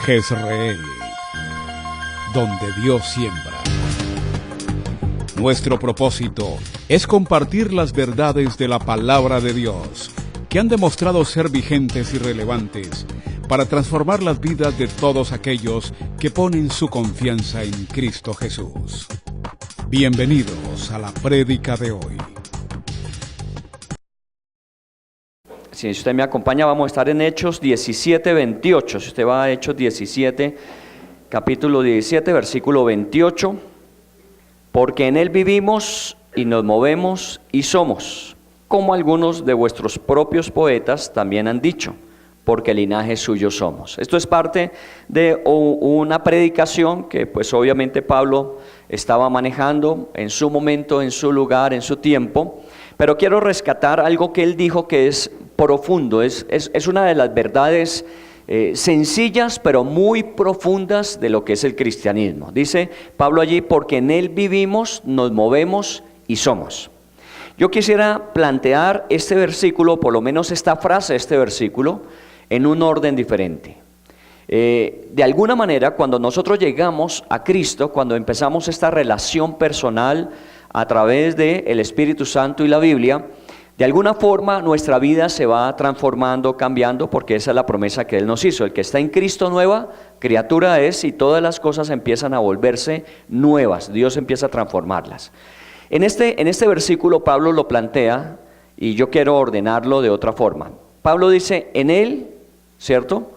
Jezreel, donde Dios siembra. Nuestro propósito es compartir las verdades de la palabra de Dios, que han demostrado ser vigentes y relevantes para transformar las vidas de todos aquellos que ponen su confianza en Cristo Jesús. Bienvenidos a la prédica de hoy. Si usted me acompaña, vamos a estar en Hechos 17, 28. Si usted va a Hechos 17, capítulo 17, versículo 28. Porque en Él vivimos y nos movemos y somos, como algunos de vuestros propios poetas también han dicho, porque linaje suyo somos. Esto es parte de una predicación que pues obviamente Pablo estaba manejando en su momento, en su lugar, en su tiempo. Pero quiero rescatar algo que él dijo que es profundo, es una de las verdades sencillas pero muy profundas de lo que es el cristianismo. Dice Pablo allí, porque en Él vivimos, nos movemos y somos. Yo quisiera plantear este versículo, por lo menos esta frase de este versículo, en un orden diferente. De alguna manera, cuando nosotros llegamos a Cristo, cuando empezamos esta relación personal a través del Espíritu Santo y la Biblia, de alguna forma nuestra vida se va transformando, cambiando, porque esa es la promesa que Él nos hizo. El que está en Cristo, nueva criatura es, y todas las cosas empiezan a volverse nuevas. Dios empieza a transformarlas. En este versículo Pablo lo plantea, y yo quiero ordenarlo de otra forma. Pablo dice, en Él, ¿cierto?,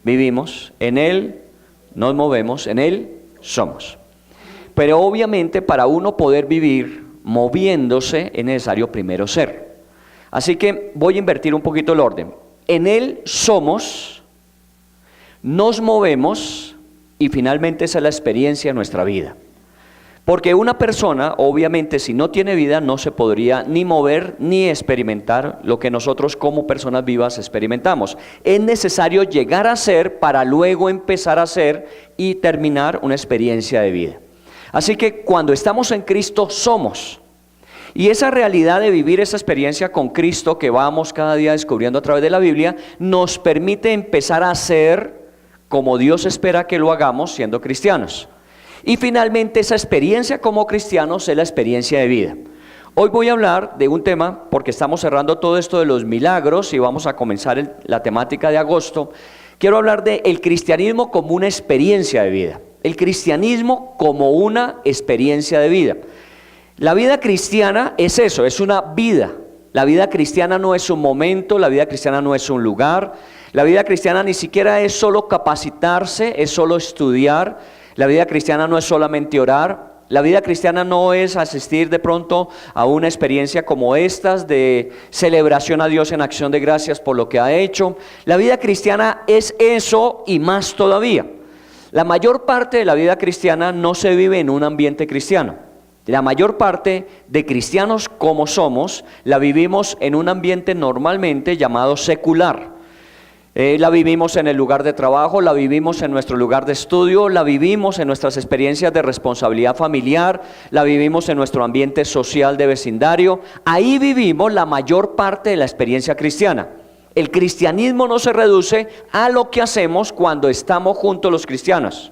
vivimos, en Él nos movemos, en Él somos. Pero obviamente para uno poder vivir moviéndose es necesario primero ser. Así que voy a invertir un poquito el orden. En Él somos, nos movemos y finalmente esa es la experiencia de nuestra vida. Porque una persona, obviamente, si no tiene vida, no se podría ni mover ni experimentar lo que nosotros como personas vivas experimentamos. Es necesario llegar a ser para luego empezar a ser y terminar una experiencia de vida. Así que cuando estamos en Cristo somos. Y esa realidad de vivir esa experiencia con Cristo que vamos cada día descubriendo a través de la Biblia, nos permite empezar a ser como Dios espera que lo hagamos siendo cristianos. Y finalmente esa experiencia como cristianos es la experiencia de vida. Hoy voy a hablar de un tema, porque estamos cerrando todo esto de los milagros y vamos a comenzar la temática de agosto. Quiero hablar de el cristianismo como una experiencia de vida. El cristianismo como una experiencia de vida. La vida cristiana es eso, es una vida. La vida cristiana no es un momento, la vida cristiana no es un lugar. La vida cristiana ni siquiera es solo capacitarse, es solo estudiar. La vida cristiana no es solamente orar. La vida cristiana no es asistir de pronto a una experiencia como estas de celebración a Dios en acción de gracias por lo que ha hecho. La vida cristiana es eso y más todavía. La mayor parte de la vida cristiana no se vive en un ambiente cristiano. La mayor parte de cristianos como somos, la vivimos en un ambiente normalmente llamado secular. La vivimos en el lugar de trabajo, la vivimos en nuestro lugar de estudio, la vivimos en nuestras experiencias de responsabilidad familiar, la vivimos en nuestro ambiente social de vecindario. Ahí vivimos la mayor parte de la experiencia cristiana. El cristianismo no se reduce a lo que hacemos cuando estamos juntos los cristianos.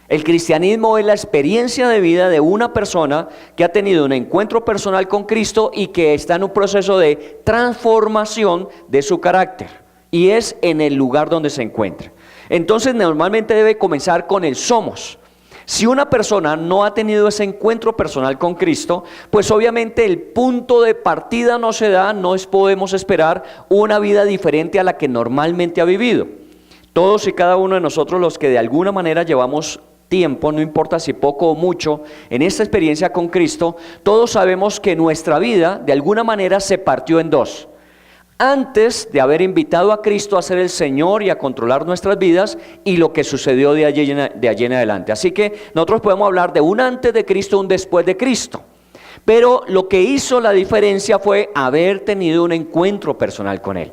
El cristianismo es la experiencia de vida de una persona que ha tenido un encuentro personal con Cristo y que está en un proceso de transformación de su carácter. Y es en el lugar donde se encuentra. Entonces normalmente debe comenzar con el somos. Si una persona no ha tenido ese encuentro personal con Cristo, pues obviamente el punto de partida no se da, podemos esperar una vida diferente a la que normalmente ha vivido. Todos y cada uno de nosotros, los que de alguna manera llevamos tiempo, no importa si poco o mucho, en esta experiencia con Cristo, todos sabemos que nuestra vida de alguna manera se partió en dos. Antes de haber invitado a Cristo a ser el Señor y a controlar nuestras vidas, y lo que sucedió de allí en adelante. Así que nosotros podemos hablar de un antes de Cristo, un después de Cristo. Pero lo que hizo la diferencia fue haber tenido un encuentro personal con Él.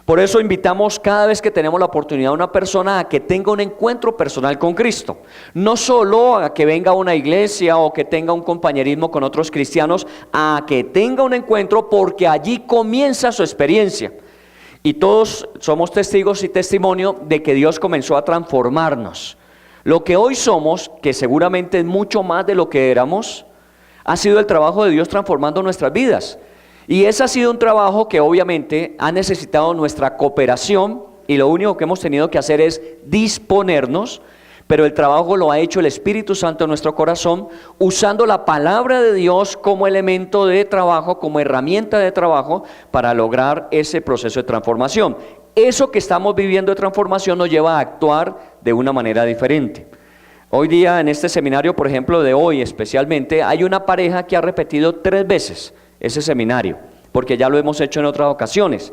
Por eso invitamos cada vez que tenemos la oportunidad a una persona a que tenga un encuentro personal con Cristo. No solo a que venga a una iglesia o que tenga un compañerismo con otros cristianos, a que tenga un encuentro, porque allí comienza su experiencia. Y todos somos testigos y testimonio de que Dios comenzó a transformarnos. Lo que hoy somos, que seguramente es mucho más de lo que éramos, ha sido el trabajo de Dios transformando nuestras vidas. Y ese ha sido un trabajo que obviamente ha necesitado nuestra cooperación, y lo único que hemos tenido que hacer es disponernos, pero el trabajo lo ha hecho el Espíritu Santo en nuestro corazón, usando la palabra de Dios como elemento de trabajo, como herramienta de trabajo, para lograr ese proceso de transformación. Eso que estamos viviendo de transformación nos lleva a actuar de una manera diferente. Hoy día en este seminario, por ejemplo, de hoy especialmente, hay una pareja que ha repetido 3 veces ese seminario, porque ya lo hemos hecho en otras ocasiones.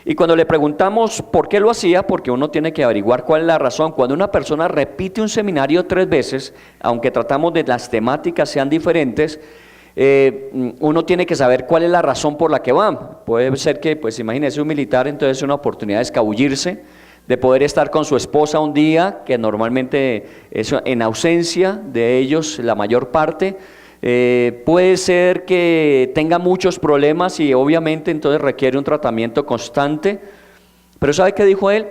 Y cuando le preguntamos por qué lo hacía, porque uno tiene que averiguar cuál es la razón. Cuando una persona repite un seminario 3 veces, aunque tratamos de las temáticas sean diferentes, uno tiene que saber cuál es la razón por la que va. Puede ser que, pues imagínese un militar, entonces es una oportunidad de escabullirse, de poder estar con su esposa un día, que normalmente es en ausencia de ellos la mayor parte. Puede ser que tenga muchos problemas y obviamente entonces requiere un tratamiento constante. Pero ¿sabe qué dijo él?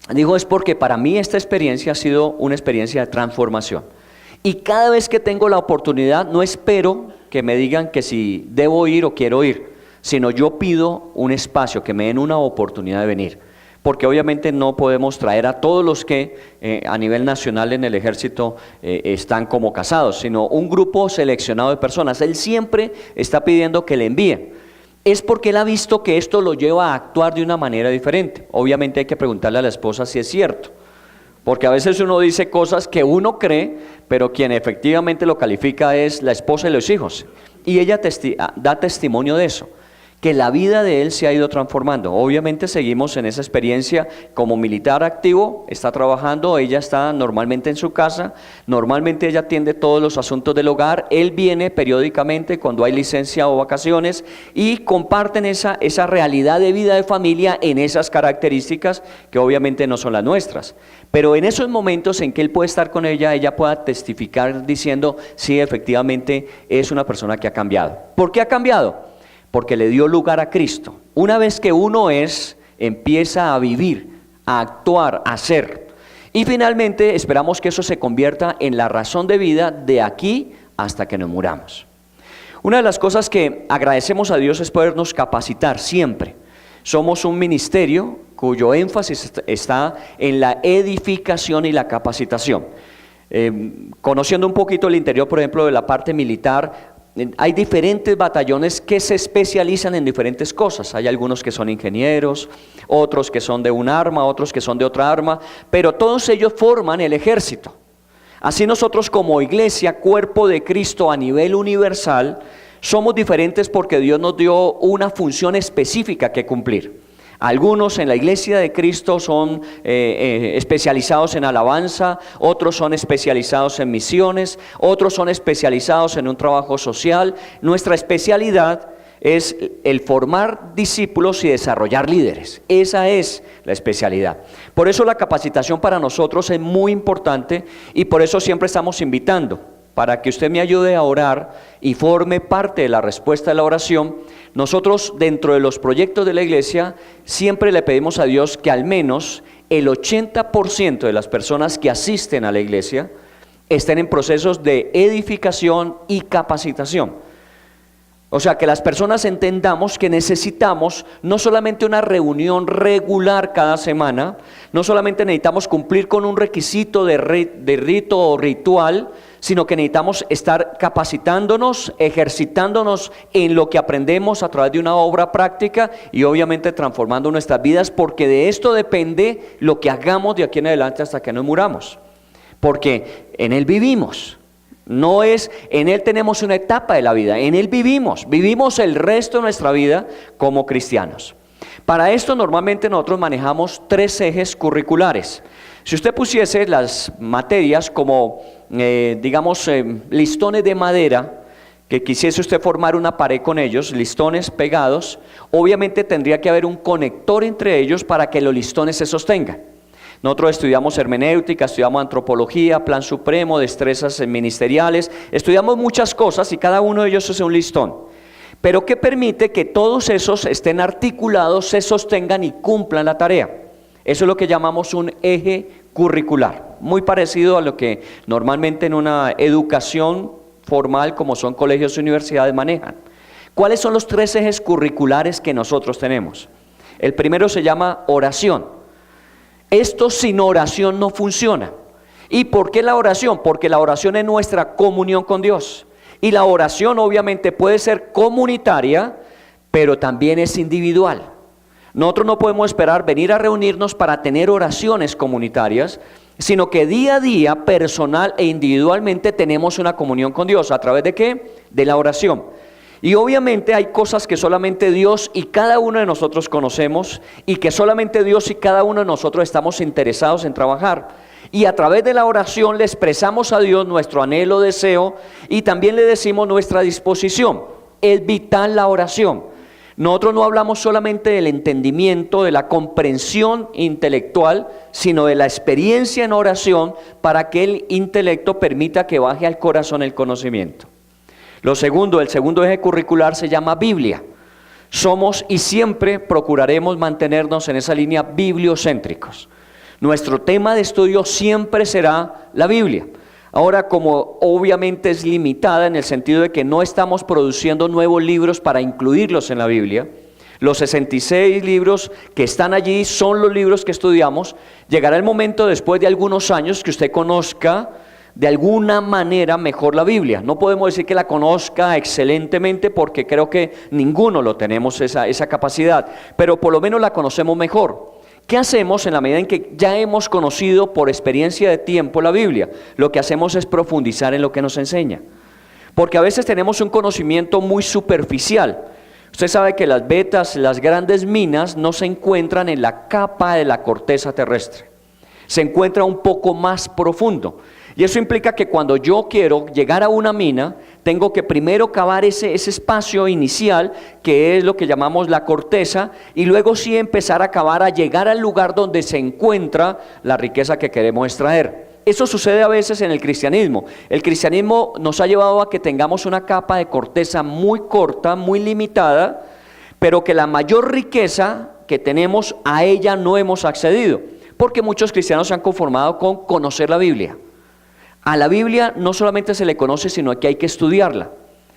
Dijo, es porque para mí esta experiencia ha sido una experiencia de transformación. Y cada vez que tengo la oportunidad, no espero que me digan que si debo ir o quiero ir, sino yo pido un espacio, que me den una oportunidad de venir. Porque obviamente no podemos traer a todos los que a nivel nacional en el ejército están como casados, sino un grupo seleccionado de personas. Él siempre está pidiendo que le envíen. Es porque él ha visto que esto lo lleva a actuar de una manera diferente. Obviamente hay que preguntarle a la esposa si es cierto, porque a veces uno dice cosas que uno cree, pero quien efectivamente lo califica es la esposa y los hijos. Y ella da testimonio de eso, que la vida de él se ha ido transformando. Obviamente seguimos en esa experiencia como militar activo, está trabajando, ella está normalmente en su casa, normalmente ella atiende todos los asuntos del hogar, él viene periódicamente cuando hay licencia o vacaciones y comparten esa realidad de vida de familia en esas características que obviamente no son las nuestras. Pero en esos momentos en que él puede estar con ella, ella pueda testificar diciendo, sí, efectivamente es una persona que ha cambiado. ¿Por qué ha cambiado? Porque le dio lugar a Cristo. Una vez que uno empieza a vivir, a actuar, a ser. Y finalmente esperamos que eso se convierta en la razón de vida de aquí hasta que nos muramos. Una de las cosas que agradecemos a Dios es podernos capacitar siempre. Somos un ministerio cuyo énfasis está en la edificación y la capacitación. Conociendo un poquito el interior, por ejemplo, de la parte militar, hay diferentes batallones que se especializan en diferentes cosas. Hay algunos que son ingenieros, otros que son de un arma, otros que son de otra arma, pero todos ellos forman el ejército. Así nosotros como iglesia, cuerpo de Cristo a nivel universal, somos diferentes porque Dios nos dio una función específica que cumplir. Algunos en la iglesia de Cristo son especializados en alabanza, otros son especializados en misiones, otros son especializados en un trabajo social. Nuestra especialidad es el formar discípulos y desarrollar líderes. Esa es la especialidad. Por eso la capacitación para nosotros es muy importante y por eso siempre estamos invitando para que usted me ayude a orar y forme parte de la respuesta de la oración. Nosotros dentro de los proyectos de la iglesia siempre le pedimos a Dios que al menos el 80% de las personas que asisten a la iglesia estén en procesos de edificación y capacitación. O sea, que las personas entendamos que necesitamos no solamente una reunión regular cada semana, no solamente necesitamos cumplir con un requisito de rito o ritual, sino que necesitamos estar capacitándonos, ejercitándonos en lo que aprendemos a través de una obra práctica y obviamente transformando nuestras vidas, porque de esto depende lo que hagamos de aquí en adelante hasta que nos muramos, porque en Él vivimos. No es, en Él tenemos una etapa de la vida, en Él vivimos el resto de nuestra vida como cristianos. Para esto normalmente nosotros manejamos 3 ejes curriculares. Si usted pusiese las materias como, listones de madera, que quisiese usted formar una pared con ellos, listones pegados, obviamente tendría que haber un conector entre ellos para que los listones se sostengan. Nosotros estudiamos hermenéutica, estudiamos antropología, plan supremo, destrezas ministeriales, estudiamos muchas cosas y cada uno de ellos es un listón. pero que permite que todos esos estén articulados, se sostengan y cumplan la tarea. Eso es lo que llamamos un eje curricular, muy parecido a lo que normalmente en una educación formal, como son colegios y universidades, manejan. ¿Cuáles son los 3 ejes curriculares que nosotros tenemos? El primero se llama oración. Esto sin oración no funciona. ¿Y por qué la oración? Porque la oración es nuestra comunión con Dios. Y la oración obviamente puede ser comunitaria, pero también es individual. Nosotros no podemos esperar venir a reunirnos para tener oraciones comunitarias, sino que día a día, personal e individualmente, tenemos una comunión con Dios. ¿A través de qué? De la oración. Y obviamente hay cosas que solamente Dios y cada uno de nosotros conocemos, y que solamente Dios y cada uno de nosotros estamos interesados en trabajar. Y a través de la oración le expresamos a Dios nuestro anhelo, deseo, y también le decimos nuestra disposición. Es vital la oración. Nosotros no hablamos solamente del entendimiento, de la comprensión intelectual, sino de la experiencia en oración, para que el intelecto permita que baje al corazón el conocimiento. El segundo eje curricular se llama Biblia. Somos y siempre procuraremos mantenernos en esa línea bibliocéntricos. Nuestro tema de estudio siempre será la Biblia. Ahora, como obviamente es limitada en el sentido de que no estamos produciendo nuevos libros para incluirlos en la Biblia, los 66 libros que están allí son los libros que estudiamos. Llegará el momento, después de algunos años, que usted conozca de alguna manera mejor la Biblia. No podemos decir que la conozca excelentemente, porque creo que ninguno lo tenemos esa capacidad, pero por lo menos la conocemos mejor. ¿Qué hacemos en la medida en que ya hemos conocido por experiencia de tiempo la Biblia? Lo que hacemos es profundizar en lo que nos enseña, porque a veces tenemos un conocimiento muy superficial. Usted sabe que las vetas, las grandes minas, no se encuentran en la capa de la corteza terrestre, se encuentra un poco más profundo. Y eso implica que cuando yo quiero llegar a una mina, tengo que primero cavar ese espacio inicial, que es lo que llamamos la corteza, y luego sí empezar a cavar, a llegar al lugar donde se encuentra la riqueza que queremos extraer. Eso sucede a veces en el cristianismo. El cristianismo nos ha llevado a que tengamos una capa de corteza muy corta, muy limitada, pero que la mayor riqueza que tenemos, a ella no hemos accedido, porque muchos cristianos se han conformado con conocer la Biblia. A la Biblia no solamente se le conoce, sino que hay que estudiarla.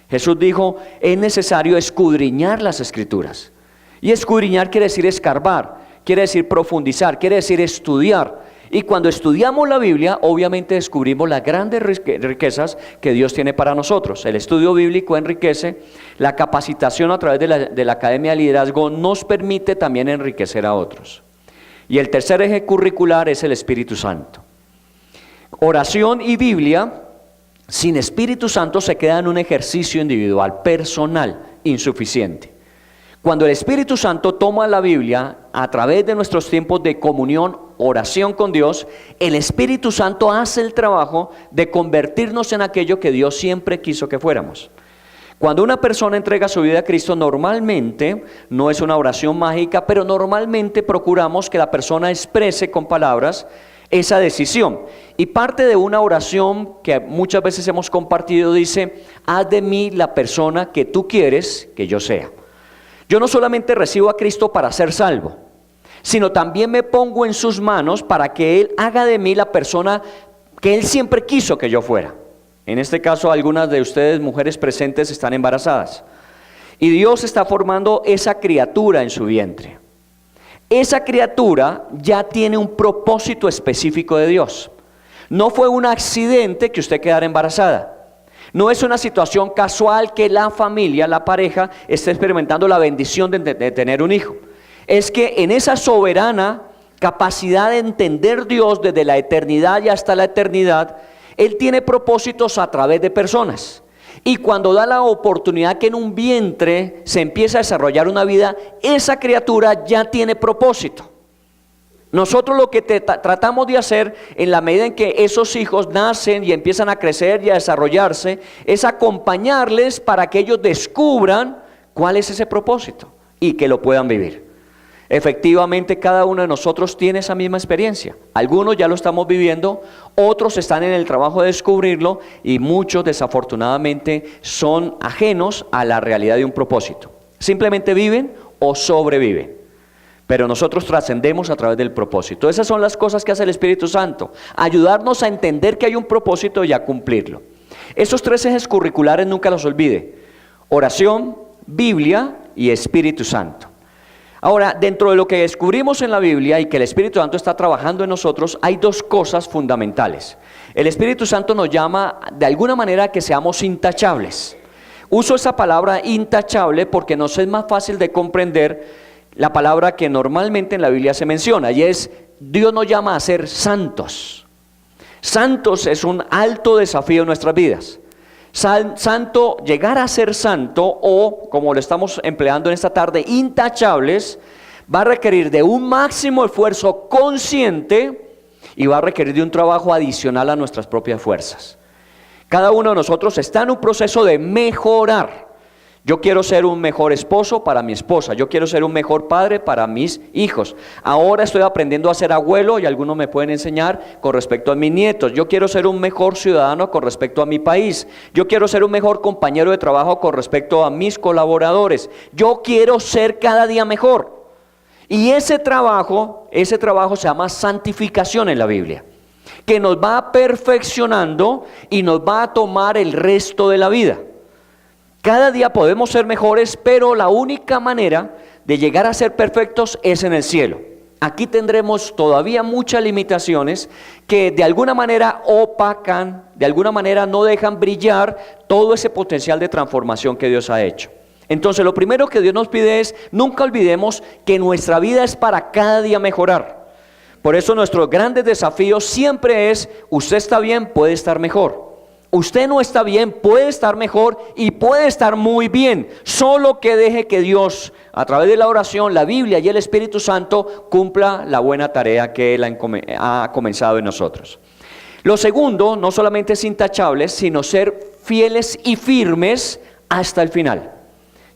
Jesús dijo, es necesario escudriñar las Escrituras. Y escudriñar quiere decir escarbar, quiere decir profundizar, quiere decir estudiar. Y cuando estudiamos la Biblia, obviamente descubrimos las grandes riquezas que Dios tiene para nosotros. El estudio bíblico enriquece, la capacitación a través de la Academia de Liderazgo nos permite también enriquecer a otros. Y el tercer eje curricular es el Espíritu Santo. Oración y Biblia sin Espíritu Santo se queda en un ejercicio individual, personal, insuficiente. Cuando el Espíritu Santo toma la Biblia a través de nuestros tiempos de comunión, oración con Dios, el Espíritu Santo hace el trabajo de convertirnos en aquello que Dios siempre quiso que fuéramos. Cuando una persona entrega su vida a Cristo, normalmente, no es una oración mágica, pero normalmente procuramos que la persona exprese con palabras esa decisión. Y parte de una oración que muchas veces hemos compartido dice, haz de mí la persona que tú quieres que yo sea. Yo no solamente recibo a Cristo para ser salvo, sino también me pongo en sus manos para que Él haga de mí la persona que Él siempre quiso que yo fuera. En este caso, algunas de ustedes, mujeres presentes, están embarazadas. Y Dios está formando esa criatura en su vientre. Esa criatura ya tiene un propósito específico de Dios. No fue un accidente que usted quedara embarazada. No es una situación casual que la familia, la pareja, esté experimentando la bendición de tener un hijo. Es que en esa soberana capacidad de entender Dios desde la eternidad y hasta la eternidad, Él tiene propósitos a través de personas. Y cuando da la oportunidad que en un vientre se empieza a desarrollar una vida, esa criatura ya tiene propósito. Nosotros lo que tratamos de hacer en la medida en que esos hijos nacen y empiezan a crecer y a desarrollarse, es acompañarles para que ellos descubran cuál es ese propósito y que lo puedan vivir. Efectivamente, cada uno de nosotros tiene esa misma experiencia. Algunos ya lo estamos viviendo, otros están en el trabajo de descubrirlo y muchos desafortunadamente son ajenos a la realidad de un propósito. Simplemente viven o sobreviven. Pero nosotros trascendemos a través del propósito. Esas son las cosas que hace el Espíritu Santo, ayudarnos a entender que hay un propósito y a cumplirlo. Esos 3 ejes curriculares nunca los olvide: oración, Biblia y Espíritu Santo. Ahora, dentro de lo que descubrimos en la Biblia y que el Espíritu Santo está trabajando en nosotros, hay 2 cosas fundamentales. El Espíritu Santo nos llama de alguna manera a que seamos intachables. Uso esa palabra intachable porque nos es más fácil de comprender la palabra que normalmente en la Biblia se menciona, y es: Dios nos llama a ser santos. Santos es un alto desafío en nuestras vidas. Santo, llegar a ser santo, o como lo estamos empleando en esta tarde, intachables, va a requerir de un máximo esfuerzo consciente y va a requerir de un trabajo adicional a nuestras propias fuerzas. Cada uno de nosotros está en un proceso de mejorar. Yo quiero ser un mejor esposo para mi esposa, yo quiero ser un mejor padre para mis hijos. Ahora estoy aprendiendo a ser abuelo y algunos me pueden enseñar con respecto a mis nietos. Yo quiero ser un mejor ciudadano con respecto a mi país. Yo quiero ser un mejor compañero de trabajo con respecto a mis colaboradores. Yo quiero ser cada día mejor. Y ese trabajo se llama santificación en la Biblia, que nos va perfeccionando y nos va a tomar el resto de la vida. Cada día podemos ser mejores, pero la única manera de llegar a ser perfectos es en el cielo. Aquí tendremos todavía muchas limitaciones que de alguna manera opacan, de alguna manera no dejan brillar todo ese potencial de transformación que Dios ha hecho. Entonces, lo primero que Dios nos pide es: nunca olvidemos que nuestra vida es para cada día mejorar. Por eso nuestros grandes desafíos siempre es: usted está bien, puede estar mejor. Usted no está bien, puede estar mejor y puede estar muy bien. Solo que deje que Dios, a través de la oración, la Biblia y el Espíritu Santo, cumpla la buena tarea que Él ha comenzado en nosotros. Lo segundo, no solamente es intachable, sino ser fieles y firmes hasta el final.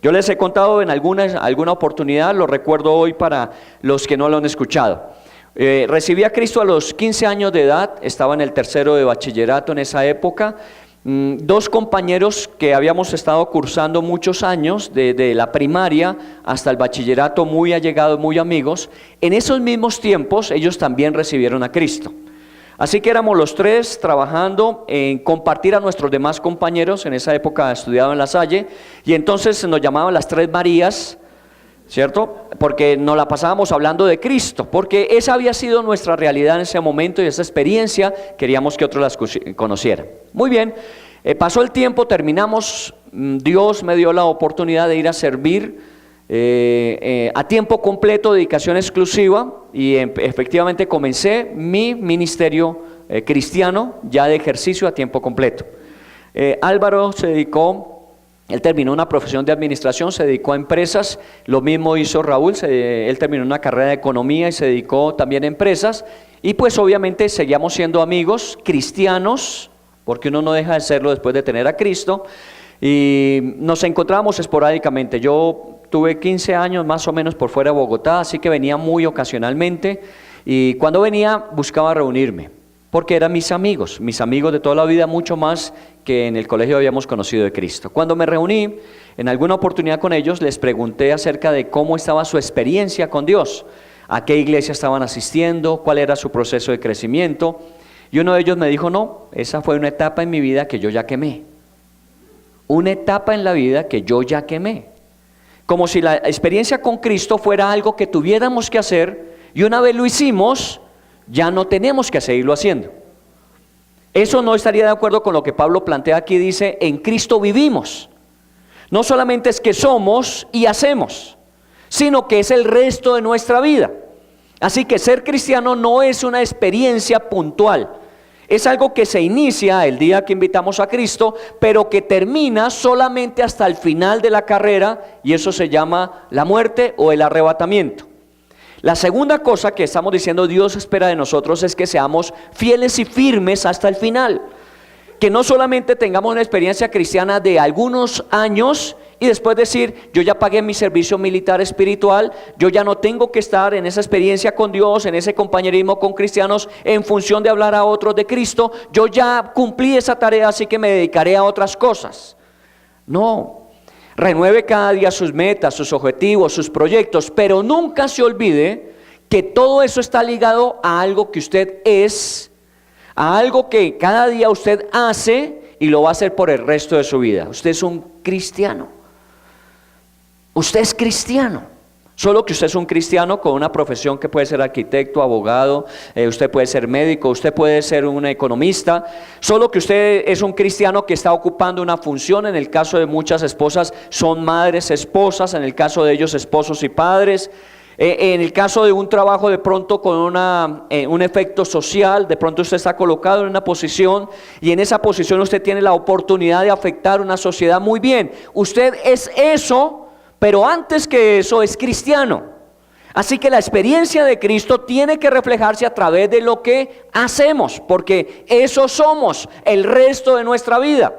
Yo les he contado en alguna oportunidad, lo recuerdo hoy para los que no lo han escuchado. Recibí a Cristo a los 15 años de edad, estaba en el 3º de bachillerato en esa época. 2 compañeros que habíamos estado cursando muchos años, desde la primaria hasta el bachillerato, muy allegados, muy amigos. En esos mismos tiempos ellos también recibieron a Cristo. Así que éramos los 3 trabajando en compartir a nuestros demás compañeros. En esa época estudiaba en La Salle, y entonces nos llamaban las 3 Marías, ¿cierto? Porque nos la pasábamos hablando de Cristo, porque esa había sido nuestra realidad en ese momento y esa experiencia queríamos que otros las conocieran. Muy bien, pasó el tiempo, terminamos, Dios me dio la oportunidad de ir a servir a tiempo completo, dedicación exclusiva, y efectivamente comencé mi ministerio cristiano ya de ejercicio a tiempo completo. Álvaro se dedicó... Él terminó una profesión de administración, se dedicó a empresas. Lo mismo hizo Raúl, él terminó una carrera de economía y se dedicó también a empresas. Y pues obviamente seguíamos siendo amigos cristianos, porque uno no deja de serlo después de tener a Cristo. Y nos encontrábamos esporádicamente. Yo tuve 15 años más o menos por fuera de Bogotá, así que venía muy ocasionalmente. Y cuando venía buscaba reunirme, porque eran mis amigos de toda la vida, mucho más que en el colegio habíamos conocido de Cristo. Cuando me reuní en alguna oportunidad con ellos, les pregunté acerca de cómo estaba su experiencia con Dios, a qué iglesia estaban asistiendo, cuál era su proceso de crecimiento, y uno de ellos me dijo: no, esa fue una etapa en mi vida que yo ya quemé. Una etapa en la vida que yo ya quemé. Como si la experiencia con Cristo fuera algo que tuviéramos que hacer, y una vez lo hicimos, ya no tenemos que seguirlo haciendo. Eso no estaría de acuerdo con lo que Pablo plantea aquí. Dice: en Cristo vivimos. No solamente es que somos y hacemos, sino que es el resto de nuestra vida. Así que ser cristiano no es una experiencia puntual, es algo que se inicia el día que invitamos a Cristo, pero que termina solamente hasta el final de la carrera, y eso se llama la muerte o el arrebatamiento. La segunda cosa que estamos diciendo Dios espera de nosotros es que seamos fieles y firmes hasta el final. Que no solamente tengamos una experiencia cristiana de algunos años y después decir, yo ya pagué mi servicio militar espiritual, yo ya no tengo que estar en esa experiencia con Dios, en ese compañerismo con cristianos en función de hablar a otros de Cristo, yo ya cumplí esa tarea, así que me dedicaré a otras cosas. No, renueve cada día sus metas, sus objetivos, sus proyectos, pero nunca se olvide que todo eso está ligado a algo que usted es, a algo que cada día usted hace y lo va a hacer por el resto de su vida. Usted es un cristiano. Usted es cristiano. Solo que usted es un cristiano con una profesión que puede ser arquitecto, abogado, usted puede ser médico, usted puede ser un economista. Solo que usted es un cristiano que está ocupando una función. En el caso de muchas esposas son madres, esposas. En el caso de ellos, esposos y padres. En el caso de un trabajo de pronto con un efecto social, de pronto usted está colocado en una posición y en esa posición usted tiene la oportunidad de afectar una sociedad. Muy bien, usted es eso, pero antes que eso es cristiano. Así que la experiencia de Cristo tiene que reflejarse a través de lo que hacemos, porque eso somos el resto de nuestra vida.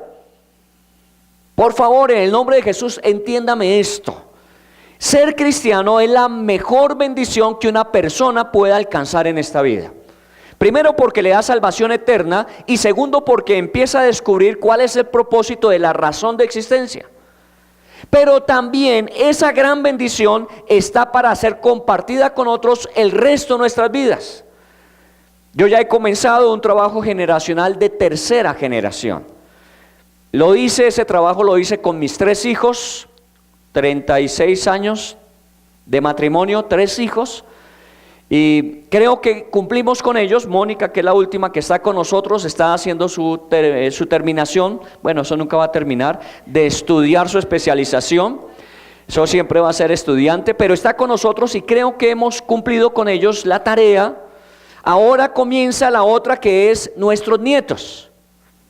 Por favor, en el nombre de Jesús, entiéndame esto. Ser cristiano es la mejor bendición que una persona puede alcanzar en esta vida. Primero, porque le da salvación eterna, y segundo, porque empieza a descubrir cuál es el propósito de la razón de existencia. Pero también esa gran bendición está para ser compartida con otros el resto de nuestras vidas. Yo ya he comenzado un trabajo generacional de tercera generación. Ese trabajo lo hice con mis 3 hijos, 36 años de matrimonio, 3 hijos, y creo que cumplimos con ellos. Mónica, que es la última que está con nosotros, está haciendo su terminación, bueno, eso nunca va a terminar, de estudiar su especialización. Eso siempre va a ser estudiante, pero está con nosotros y creo que hemos cumplido con ellos la tarea. Ahora comienza la otra, que es nuestros nietos.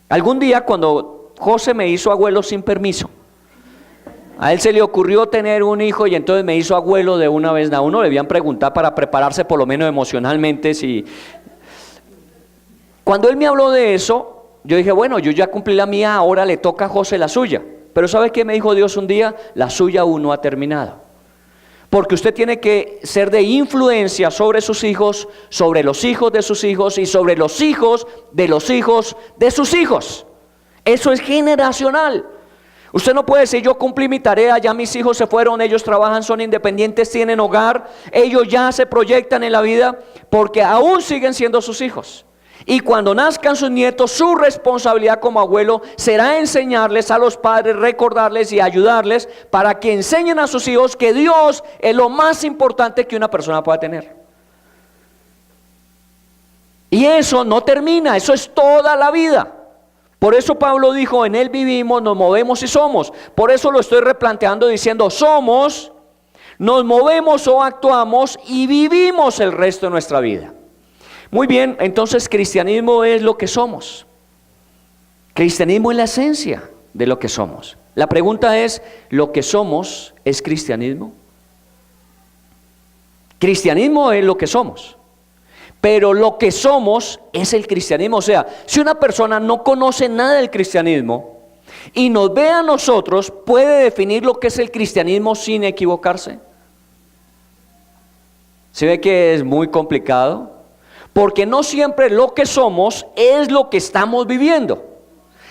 Algún día, cuando José me hizo abuelo sin permiso, a él se le ocurrió tener un hijo y entonces me hizo abuelo de una vez. A uno le debían preguntar para prepararse por lo menos emocionalmente. Cuando él me habló de eso, yo dije, bueno, yo ya cumplí la mía, ahora le toca a José la suya. Pero ¿sabe qué me dijo Dios un día? La suya aún no ha terminado. Porque usted tiene que ser de influencia sobre sus hijos, sobre los hijos de sus hijos y sobre los hijos de los hijos de sus hijos. Eso es generacional. Usted no puede decir, yo cumplí mi tarea, ya mis hijos se fueron, ellos trabajan, son independientes, tienen hogar, ellos ya se proyectan en la vida, porque aún siguen siendo sus hijos. Y cuando nazcan sus nietos, su responsabilidad como abuelo será enseñarles a los padres, recordarles y ayudarles para que enseñen a sus hijos que Dios es lo más importante que una persona pueda tener. Y eso no termina, eso es toda la vida. Por eso Pablo dijo, en Él vivimos, nos movemos y somos. Por eso lo estoy replanteando diciendo, somos, nos movemos o actuamos y vivimos el resto de nuestra vida. Muy bien, entonces cristianismo es lo que somos. Cristianismo es la esencia de lo que somos. La pregunta es, ¿lo que somos es cristianismo? Cristianismo es lo que somos. Pero lo que somos es el cristianismo. O sea, si una persona no conoce nada del cristianismo y nos ve a nosotros, ¿puede definir lo que es el cristianismo sin equivocarse? ¿Se ve que es muy complicado? Porque no siempre lo que somos es lo que estamos viviendo.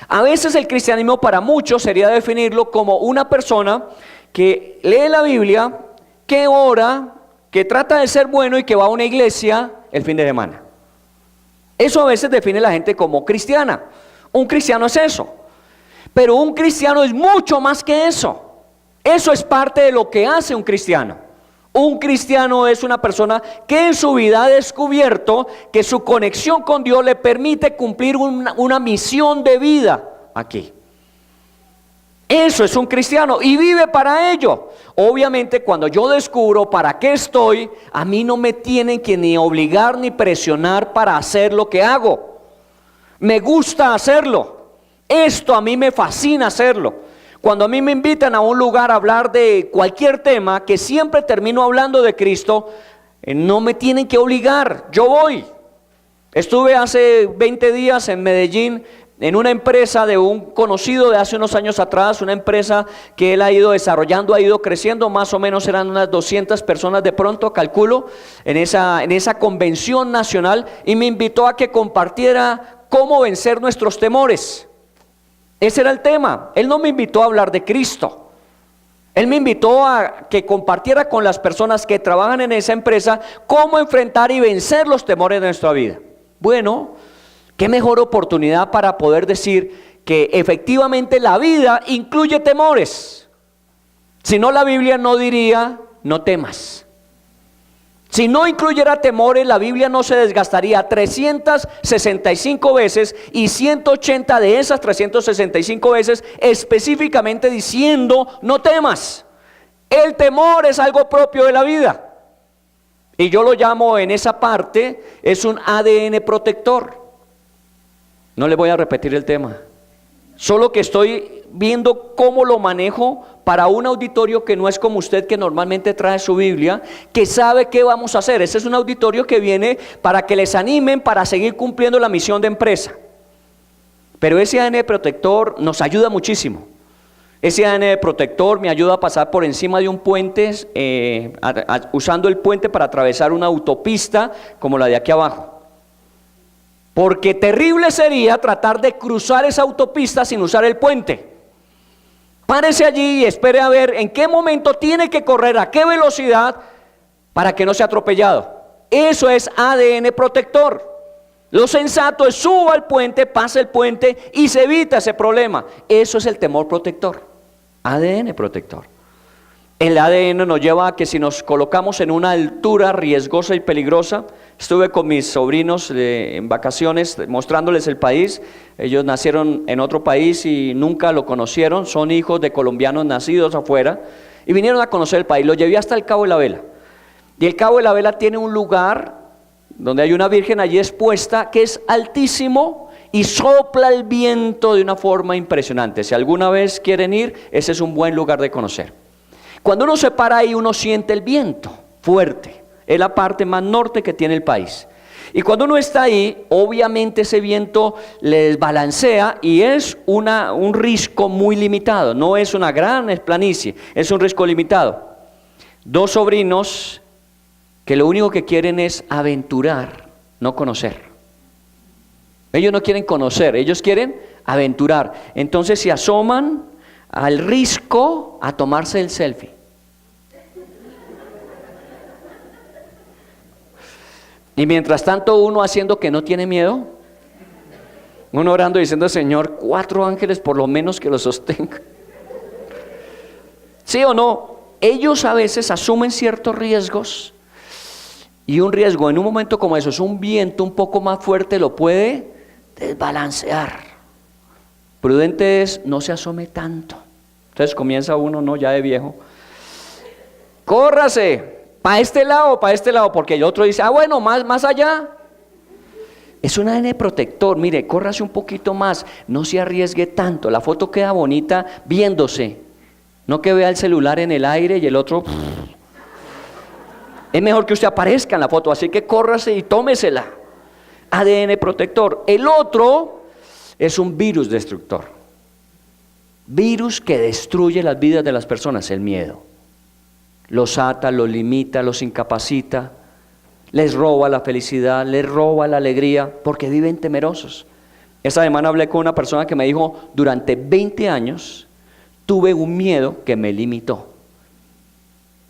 A veces el cristianismo para muchos sería definirlo como una persona que lee la Biblia, que ora, que trata de ser bueno y que va a una iglesia el fin de semana. Eso a veces define a la gente como cristiana. Un cristiano es eso. Pero un cristiano es mucho más que eso. Eso es parte de lo que hace un cristiano. Un cristiano es una persona que en su vida ha descubierto que su conexión con Dios le permite cumplir una misión de vida aquí. Eso es un cristiano y vive para ello. Obviamente cuando yo descubro para qué estoy, a mí no me tienen que ni obligar ni presionar para hacer lo que hago. Me gusta hacerlo. Esto a mí me fascina hacerlo. Cuando a mí me invitan a un lugar a hablar de cualquier tema, que siempre termino hablando de Cristo, no me tienen que obligar, yo voy. Estuve hace 20 días en Medellín en una empresa de un conocido de hace unos años atrás, una empresa que él ha ido desarrollando, ha ido creciendo, más o menos eran unas 200 personas de pronto, calculo, en esa convención nacional, y me invitó a que compartiera cómo vencer nuestros temores. Ese era el tema. Él no me invitó a hablar de Cristo. Él me invitó a que compartiera con las personas que trabajan en esa empresa cómo enfrentar y vencer los temores de nuestra vida. Bueno, qué mejor oportunidad para poder decir que efectivamente la vida incluye temores. Si no, la Biblia no diría, no temas. Si no incluyera temores, la Biblia no se desgastaría 365 veces y 180 de esas 365 veces específicamente diciendo, no temas. El temor es algo propio de la vida. Y yo lo llamo en esa parte, es un ADN protector. No le voy a repetir el tema, solo que estoy viendo cómo lo manejo para un auditorio que no es como usted, que normalmente trae su Biblia, que sabe qué vamos a hacer. Ese es un auditorio que viene para que les animen para seguir cumpliendo la misión de empresa. Pero ese ADN protector nos ayuda muchísimo. Ese ADN protector me ayuda a pasar por encima de un puente, usando el puente para atravesar una autopista como la de aquí abajo. Porque terrible sería tratar de cruzar esa autopista sin usar el puente. Párese allí y espere a ver en qué momento tiene que correr, a qué velocidad, para que no sea atropellado. Eso es ADN protector. Lo sensato es suba al puente, pasa el puente y se evita ese problema. Eso es el temor protector, ADN protector. El ADN nos lleva a que si nos colocamos en una altura riesgosa y peligrosa, estuve con mis sobrinos en vacaciones mostrándoles el país. Ellos nacieron en otro país y nunca lo conocieron, son hijos de colombianos nacidos afuera y vinieron a conocer el país. Los llevé hasta el Cabo de la Vela, y el Cabo de la Vela tiene un lugar donde hay una virgen allí expuesta que es altísimo y sopla el viento de una forma impresionante. Si alguna vez quieren ir, ese es un buen lugar de conocer. Cuando uno se para ahí, uno siente el viento fuerte. Es la parte más norte que tiene el país. Y cuando uno está ahí, obviamente ese viento le desbalancea y es un risco muy limitado. No es una gran planicie, es un risco limitado. Dos sobrinos que lo único que quieren es aventurar, no conocer. Ellos no quieren conocer, ellos quieren aventurar. Entonces se asoman al risco a tomarse el selfie. Y mientras tanto uno haciendo que no tiene miedo, uno orando diciendo, Señor, 4 ángeles por lo menos que lo sostengan. ¿Sí o no? Ellos a veces asumen ciertos riesgos, y un riesgo en un momento como eso, es un viento un poco más fuerte, lo puede desbalancear. Prudente es, no se asome tanto. Entonces comienza uno, no, ya de viejo, córrase para este lado, porque el otro dice, bueno, más allá. Es un ADN protector. Mire, córrase un poquito más, no se arriesgue tanto. La foto queda bonita viéndose, no que vea el celular en el aire y el otro. Es mejor que usted aparezca en la foto, así que córrase y tómesela. ADN protector. El otro es un virus destructor. Virus que destruye las vidas de las personas, el miedo. Los ata, los limita, los incapacita, les roba la felicidad, les roba la alegría, porque viven temerosos. Esta semana hablé con una persona que me dijo, durante 20 años tuve un miedo que me limitó.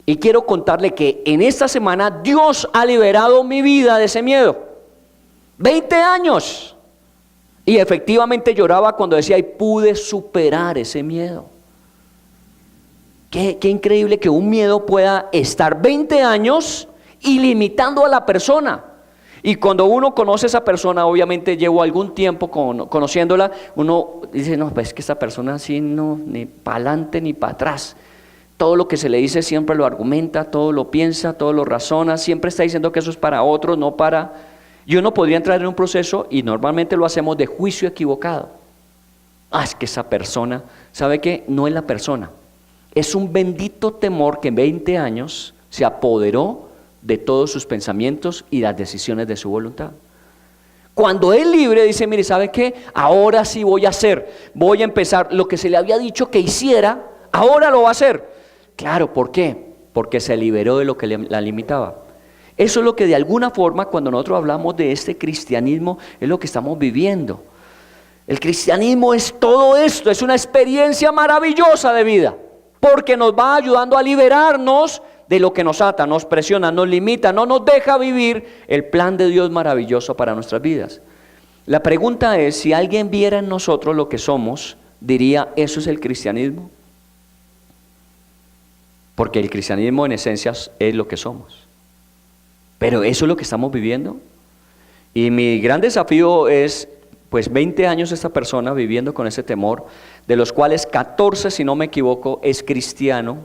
Y quiero contarle que en esta semana Dios ha liberado mi vida de ese miedo. 20 años. Y efectivamente lloraba cuando decía, y pude superar ese miedo. Qué increíble que un miedo pueda estar 20 años y limitando a la persona. Y cuando uno conoce a esa persona, obviamente llevo algún tiempo conociéndola, uno dice, no, pues es que esta persona así no, ni para adelante ni para atrás. Todo lo que se le dice siempre lo argumenta, todo lo piensa, todo lo razona, siempre está diciendo que eso es para otros, no para... Y uno podría entrar en un proceso, y normalmente lo hacemos, de juicio equivocado. Es que esa persona, ¿sabe qué? No es la persona. Es un bendito temor que en 20 años se apoderó de todos sus pensamientos y las decisiones de su voluntad. Cuando es libre dice, mire, ¿sabe qué? Ahora sí voy a empezar lo que se le había dicho que hiciera, ahora lo va a hacer. Claro, ¿por qué? Porque se liberó de lo que la limitaba. Eso es lo que de alguna forma, cuando nosotros hablamos de este cristianismo, es lo que estamos viviendo. El cristianismo es todo esto, es una experiencia maravillosa de vida, porque nos va ayudando a liberarnos de lo que nos ata, nos presiona, nos limita, no nos deja vivir el plan de Dios maravilloso para nuestras vidas. La pregunta es, si alguien viera en nosotros lo que somos, diría, ¿eso es el cristianismo? Porque el cristianismo en esencia es lo que somos. Pero ¿eso es lo que estamos viviendo? Y mi gran desafío es, pues 20 años esta persona viviendo con ese temor, de los cuales 14, si no me equivoco, es cristiano,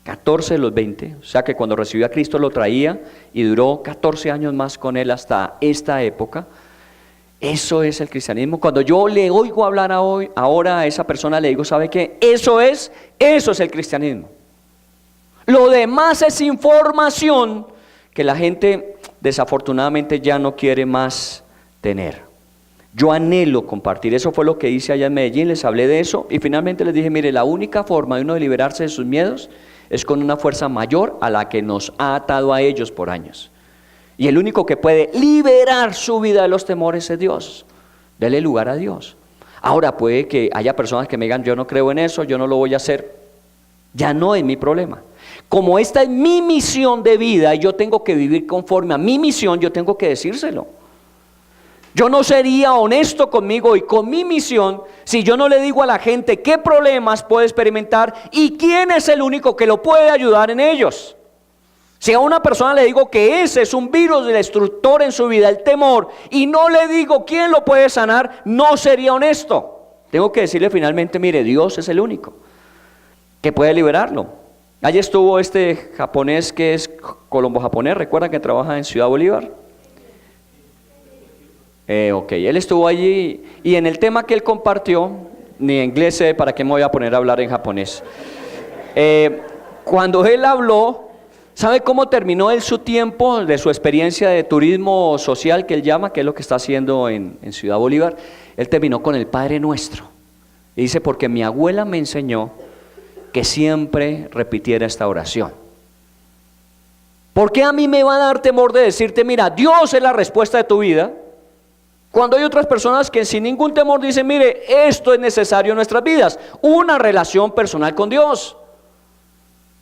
14 de los 20, o sea que cuando recibió a Cristo lo traía y duró 14 años más con él hasta esta época. Eso es el cristianismo. Cuando yo le oigo hablar ahora a esa persona, le digo, ¿sabe qué? Eso es el cristianismo. Lo demás es información que la gente desafortunadamente ya no quiere más tener. Yo anhelo compartir, eso fue lo que hice allá en Medellín, les hablé de eso y finalmente les dije, mire, la única forma de uno de liberarse de sus miedos es con una fuerza mayor a la que nos ha atado a ellos por años. Y el único que puede liberar su vida de los temores es Dios. Dele lugar a Dios. Ahora puede que haya personas que me digan, yo no creo en eso, yo no lo voy a hacer. Ya no es mi problema. Como esta es mi misión de vida y yo tengo que vivir conforme a mi misión, yo tengo que decírselo. Yo no sería honesto conmigo y con mi misión si yo no le digo a la gente qué problemas puede experimentar y quién es el único que lo puede ayudar en ellos. Si a una persona le digo que ese es un virus destructor en su vida, el temor, y no le digo quién lo puede sanar, no sería honesto. Tengo que decirle finalmente, mire, Dios es el único que puede liberarlo. Allí estuvo este japonés que es colombo-japonés, ¿recuerdan que trabaja en Ciudad Bolívar? Él estuvo allí y en el tema que él compartió, ni inglés sé, ¿para qué me voy a poner a hablar en japonés? Cuando él habló, ¿sabe cómo terminó él su tiempo de su experiencia de turismo social que él llama, que es lo que está haciendo en Ciudad Bolívar? Él terminó con el Padre Nuestro. Y dice, porque mi abuela me enseñó que siempre repitiera esta oración. ¿Por qué a mí me va a dar temor de decirte, mira, Dios es la respuesta de tu vida? Cuando hay otras personas que sin ningún temor dicen, mire, esto es necesario en nuestras vidas, una relación personal con Dios.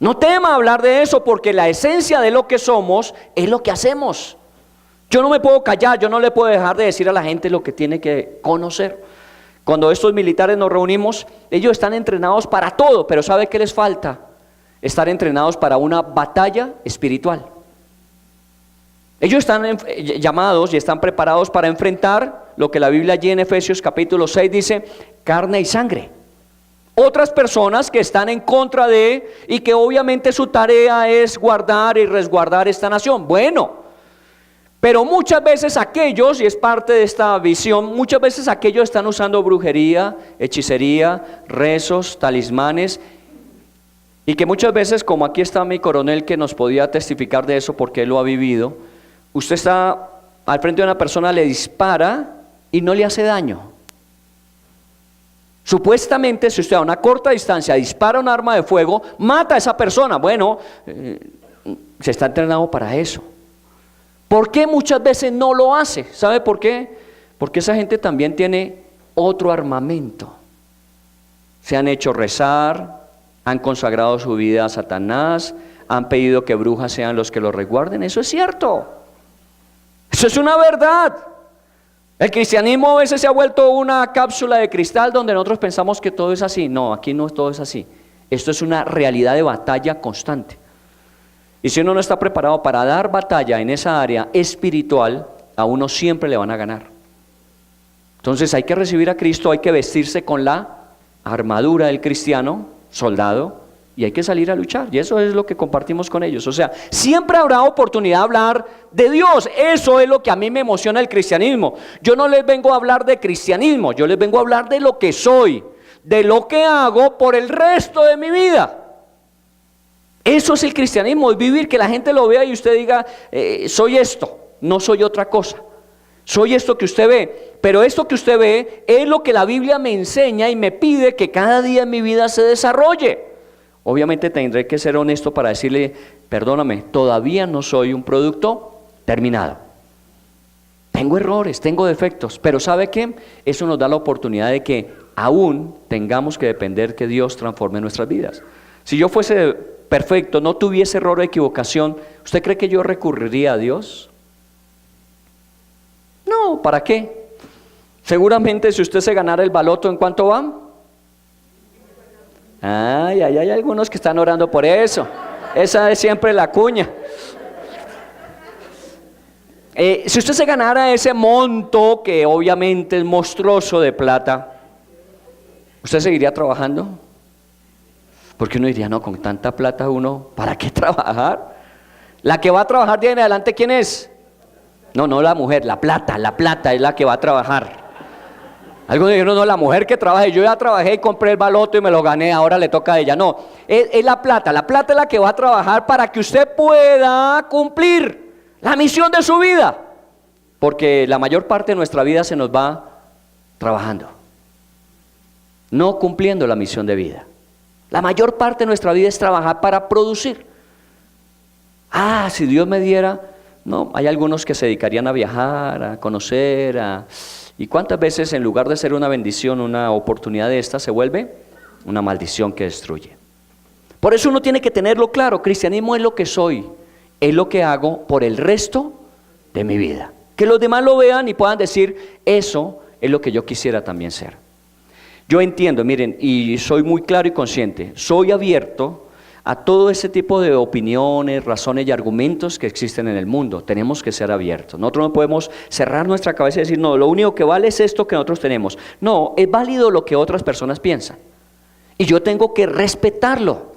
No tema hablar de eso porque la esencia de lo que somos es lo que hacemos. Yo no me puedo callar, yo no le puedo dejar de decir a la gente lo que tiene que conocer. Cuando estos militares nos reunimos, ellos están entrenados para todo, pero ¿sabe qué les falta? Estar entrenados para una batalla espiritual. Ellos están llamados y están preparados para enfrentar lo que la Biblia allí en Efesios capítulo 6 dice, carne y sangre. Otras personas que están en contra de y que obviamente su tarea es guardar y resguardar esta nación. Bueno, pero muchas veces aquellos, y es parte de esta visión, muchas veces aquellos están usando brujería, hechicería, rezos, talismanes, y que muchas veces, como aquí está mi coronel que nos podía testificar de eso porque él lo ha vivido, usted está al frente de una persona, le dispara y no le hace daño. Supuestamente, si usted a una corta distancia dispara un arma de fuego, mata a esa persona. Bueno, se está entrenado para eso. ¿Por qué muchas veces no lo hace? ¿Sabe por qué? Porque esa gente también tiene otro armamento. Se han hecho rezar, han consagrado su vida a Satanás, han pedido que brujas sean los que los resguarden. Eso es cierto. Eso es una verdad. El cristianismo a veces se ha vuelto una cápsula de cristal donde nosotros pensamos que todo es así. No, aquí no todo es así. Esto es una realidad de batalla constante. Y si uno no está preparado para dar batalla en esa área espiritual, a uno siempre le van a ganar. Entonces hay que recibir a Cristo, hay que vestirse con la armadura del cristiano, soldado, y hay que salir a luchar. Y eso es lo que compartimos con ellos. O sea, siempre habrá oportunidad de hablar de Dios. Eso es lo que a mí me emociona el cristianismo. Yo no les vengo a hablar de cristianismo, yo les vengo a hablar de lo que soy, de lo que hago por el resto de mi vida. Eso es el cristianismo, es vivir, que la gente lo vea y usted diga, soy esto, no soy otra cosa. Soy esto que usted ve, pero esto que usted ve es lo que la Biblia me enseña y me pide que cada día en mi vida se desarrolle. Obviamente tendré que ser honesto para decirle, perdóname, todavía no soy un producto terminado. Tengo errores, tengo defectos, pero ¿sabe qué? Eso nos da la oportunidad de que aún tengamos que depender que Dios transforme nuestras vidas. Si yo fuese perfecto, no tuviese error o equivocación, ¿usted cree que yo recurriría a Dios? No, ¿para qué? Seguramente si usted se ganara el baloto, ¿en cuánto va? Ay, hay algunos que están orando por eso. Esa es siempre la cuña. Si usted se ganara ese monto, que obviamente es monstruoso de plata, ¿usted seguiría trabajando? Porque uno diría, no, con tanta plata uno, ¿para qué trabajar? La que va a trabajar de ahí en adelante, ¿quién es? No, no la mujer, la plata es la que va a trabajar. Algunos dijeron, no, la mujer que trabaja, yo ya trabajé y compré el baloto y me lo gané, ahora le toca a ella. No, es la plata es la que va a trabajar para que usted pueda cumplir la misión de su vida. Porque la mayor parte de nuestra vida se nos va trabajando, no cumpliendo la misión de vida. La mayor parte de nuestra vida es trabajar para producir. Si Dios me diera, no, hay algunos que se dedicarían a viajar, a conocer, ¿y cuántas veces en lugar de ser una bendición, una oportunidad de esta, se vuelve una maldición que destruye? Por eso uno tiene que tenerlo claro, cristianismo es lo que soy, es lo que hago por el resto de mi vida. Que los demás lo vean y puedan decir, eso es lo que yo quisiera también ser. Yo entiendo, miren, y soy muy claro y consciente, soy abierto a todo ese tipo de opiniones, razones y argumentos que existen en el mundo. Tenemos que ser abiertos. Nosotros no podemos cerrar nuestra cabeza y decir, no, lo único que vale es esto que nosotros tenemos. No, es válido lo que otras personas piensan. Y yo tengo que respetarlo.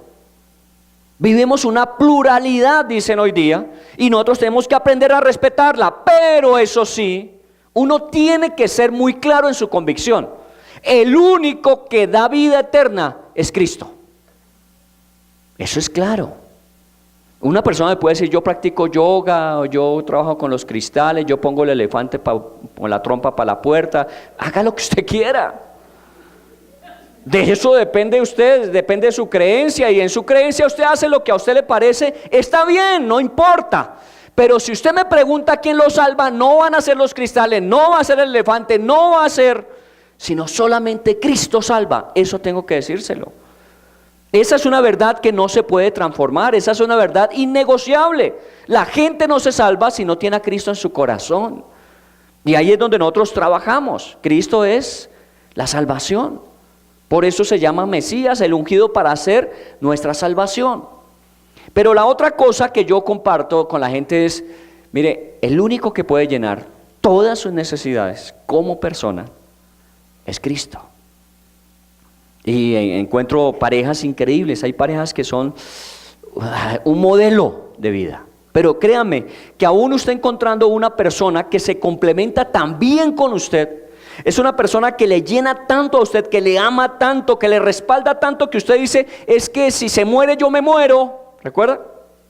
Vivimos una pluralidad, dicen hoy día, y nosotros tenemos que aprender a respetarla. Pero eso sí, uno tiene que ser muy claro en su convicción. El único que da vida eterna es Cristo. Eso es claro. Una persona me puede decir, yo practico yoga, o yo trabajo con los cristales, yo pongo el elefante con la trompa para la puerta. Haga lo que usted quiera. De eso depende de usted, depende de su creencia, y en su creencia usted hace lo que a usted le parece, está bien, no importa. Pero si usted me pregunta quién lo salva, no van a ser los cristales, no va a ser el elefante, no va a ser, sino solamente Cristo salva. Eso tengo que decírselo. Esa es una verdad que no se puede transformar, esa es una verdad innegociable. La gente no se salva si no tiene a Cristo en su corazón. Y ahí es donde nosotros trabajamos. Cristo es la salvación. Por eso se llama Mesías, el ungido para hacer nuestra salvación. Pero la otra cosa que yo comparto con la gente es, mire, el único que puede llenar todas sus necesidades como persona es Cristo. Y encuentro parejas increíbles, hay parejas que son un modelo de vida. Pero créanme que aún usted encontrando una persona que se complementa tan bien con usted, es una persona que le llena tanto a usted, que le ama tanto, que le respalda tanto, que usted dice, es que si se muere yo me muero. ¿Recuerda?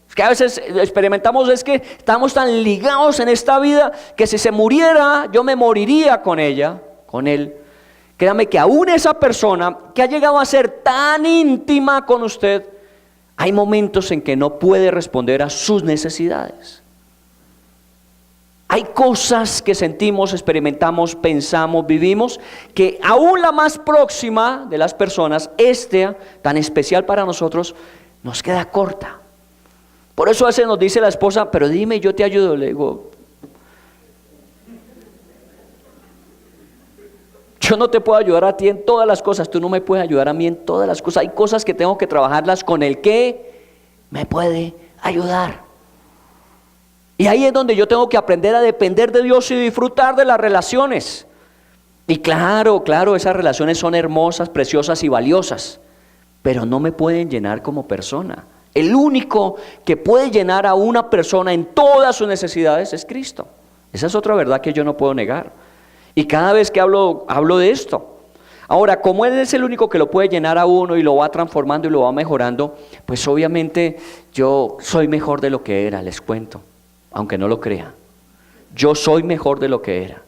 Es que a veces experimentamos, es que estamos tan ligados en esta vida, que si se muriera yo me moriría con ella, con él. Créame que aún esa persona que ha llegado a ser tan íntima con usted, hay momentos en que no puede responder a sus necesidades. Hay cosas que sentimos, experimentamos, pensamos, vivimos, que aún la más próxima de las personas, tan especial para nosotros, nos queda corta. Por eso a veces nos dice la esposa, pero dime, yo te ayudo. Le digo, yo no te puedo ayudar a ti en todas las cosas, tú no me puedes ayudar a mí en todas las cosas. Hay cosas que tengo que trabajarlas con el que me puede ayudar. Y ahí es donde yo tengo que aprender a depender de Dios y disfrutar de las relaciones. Y claro, esas relaciones son hermosas, preciosas y valiosas, pero no me pueden llenar como persona. El único que puede llenar a una persona en todas sus necesidades es Cristo. Esa es otra verdad que yo no puedo negar. Y cada vez que hablo de esto. Ahora, como Él es el único que lo puede llenar a uno y lo va transformando y lo va mejorando, pues obviamente yo soy mejor de lo que era, les cuento, aunque no lo crean. yo soy mejor de lo que era.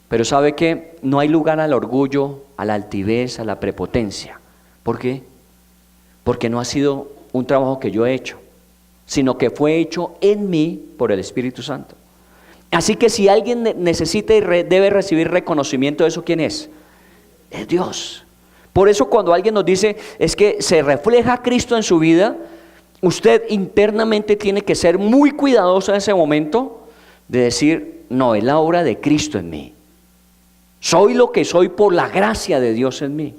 Pero ¿sabe qué? No hay lugar al orgullo, a la altivez, a la prepotencia. ¿Por qué? Porque no ha sido un trabajo que yo he hecho, sino que fue hecho en mí por el Espíritu Santo. Así que si alguien necesita y debe recibir reconocimiento de eso, ¿quién es? Es Dios. Por eso cuando alguien nos dice, es que se refleja Cristo en su vida, usted internamente tiene que ser muy cuidadoso en ese momento de decir, no, es la obra de Cristo en mí. Soy lo que soy por la gracia de Dios en mí.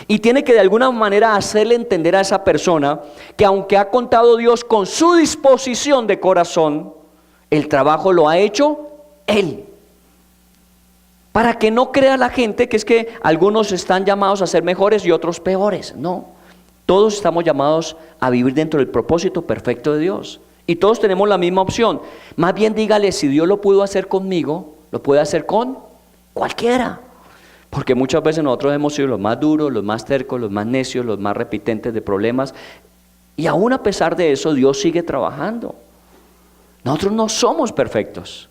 Y tiene que de alguna manera hacerle entender a esa persona que aunque ha contado Dios con su disposición de corazón, el trabajo lo ha hecho Él. Para que no crea la gente que es que algunos están llamados a ser mejores y otros peores. No, todos estamos llamados a vivir dentro del propósito perfecto de Dios. Y todos tenemos la misma opción. Más bien dígale, si Dios lo pudo hacer conmigo, lo puede hacer con cualquiera. Porque muchas veces nosotros hemos sido los más duros, los más tercos, los más necios, los más repitentes de problemas. Y aún a pesar de eso, Dios sigue trabajando. Nosotros no somos perfectos,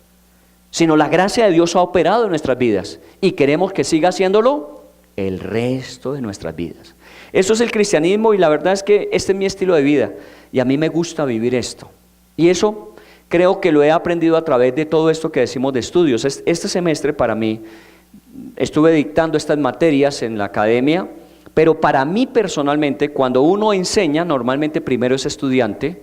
sino la gracia de Dios ha operado en nuestras vidas. Y queremos que siga haciéndolo el resto de nuestras vidas. Eso es el cristianismo y la verdad es que este es mi estilo de vida. Y a mí me gusta vivir esto. Y eso creo que lo he aprendido a través de todo esto que decimos de estudios. Este semestre para mí, estuve dictando estas materias en la academia, pero para mí personalmente, cuando uno enseña, normalmente primero es estudiante.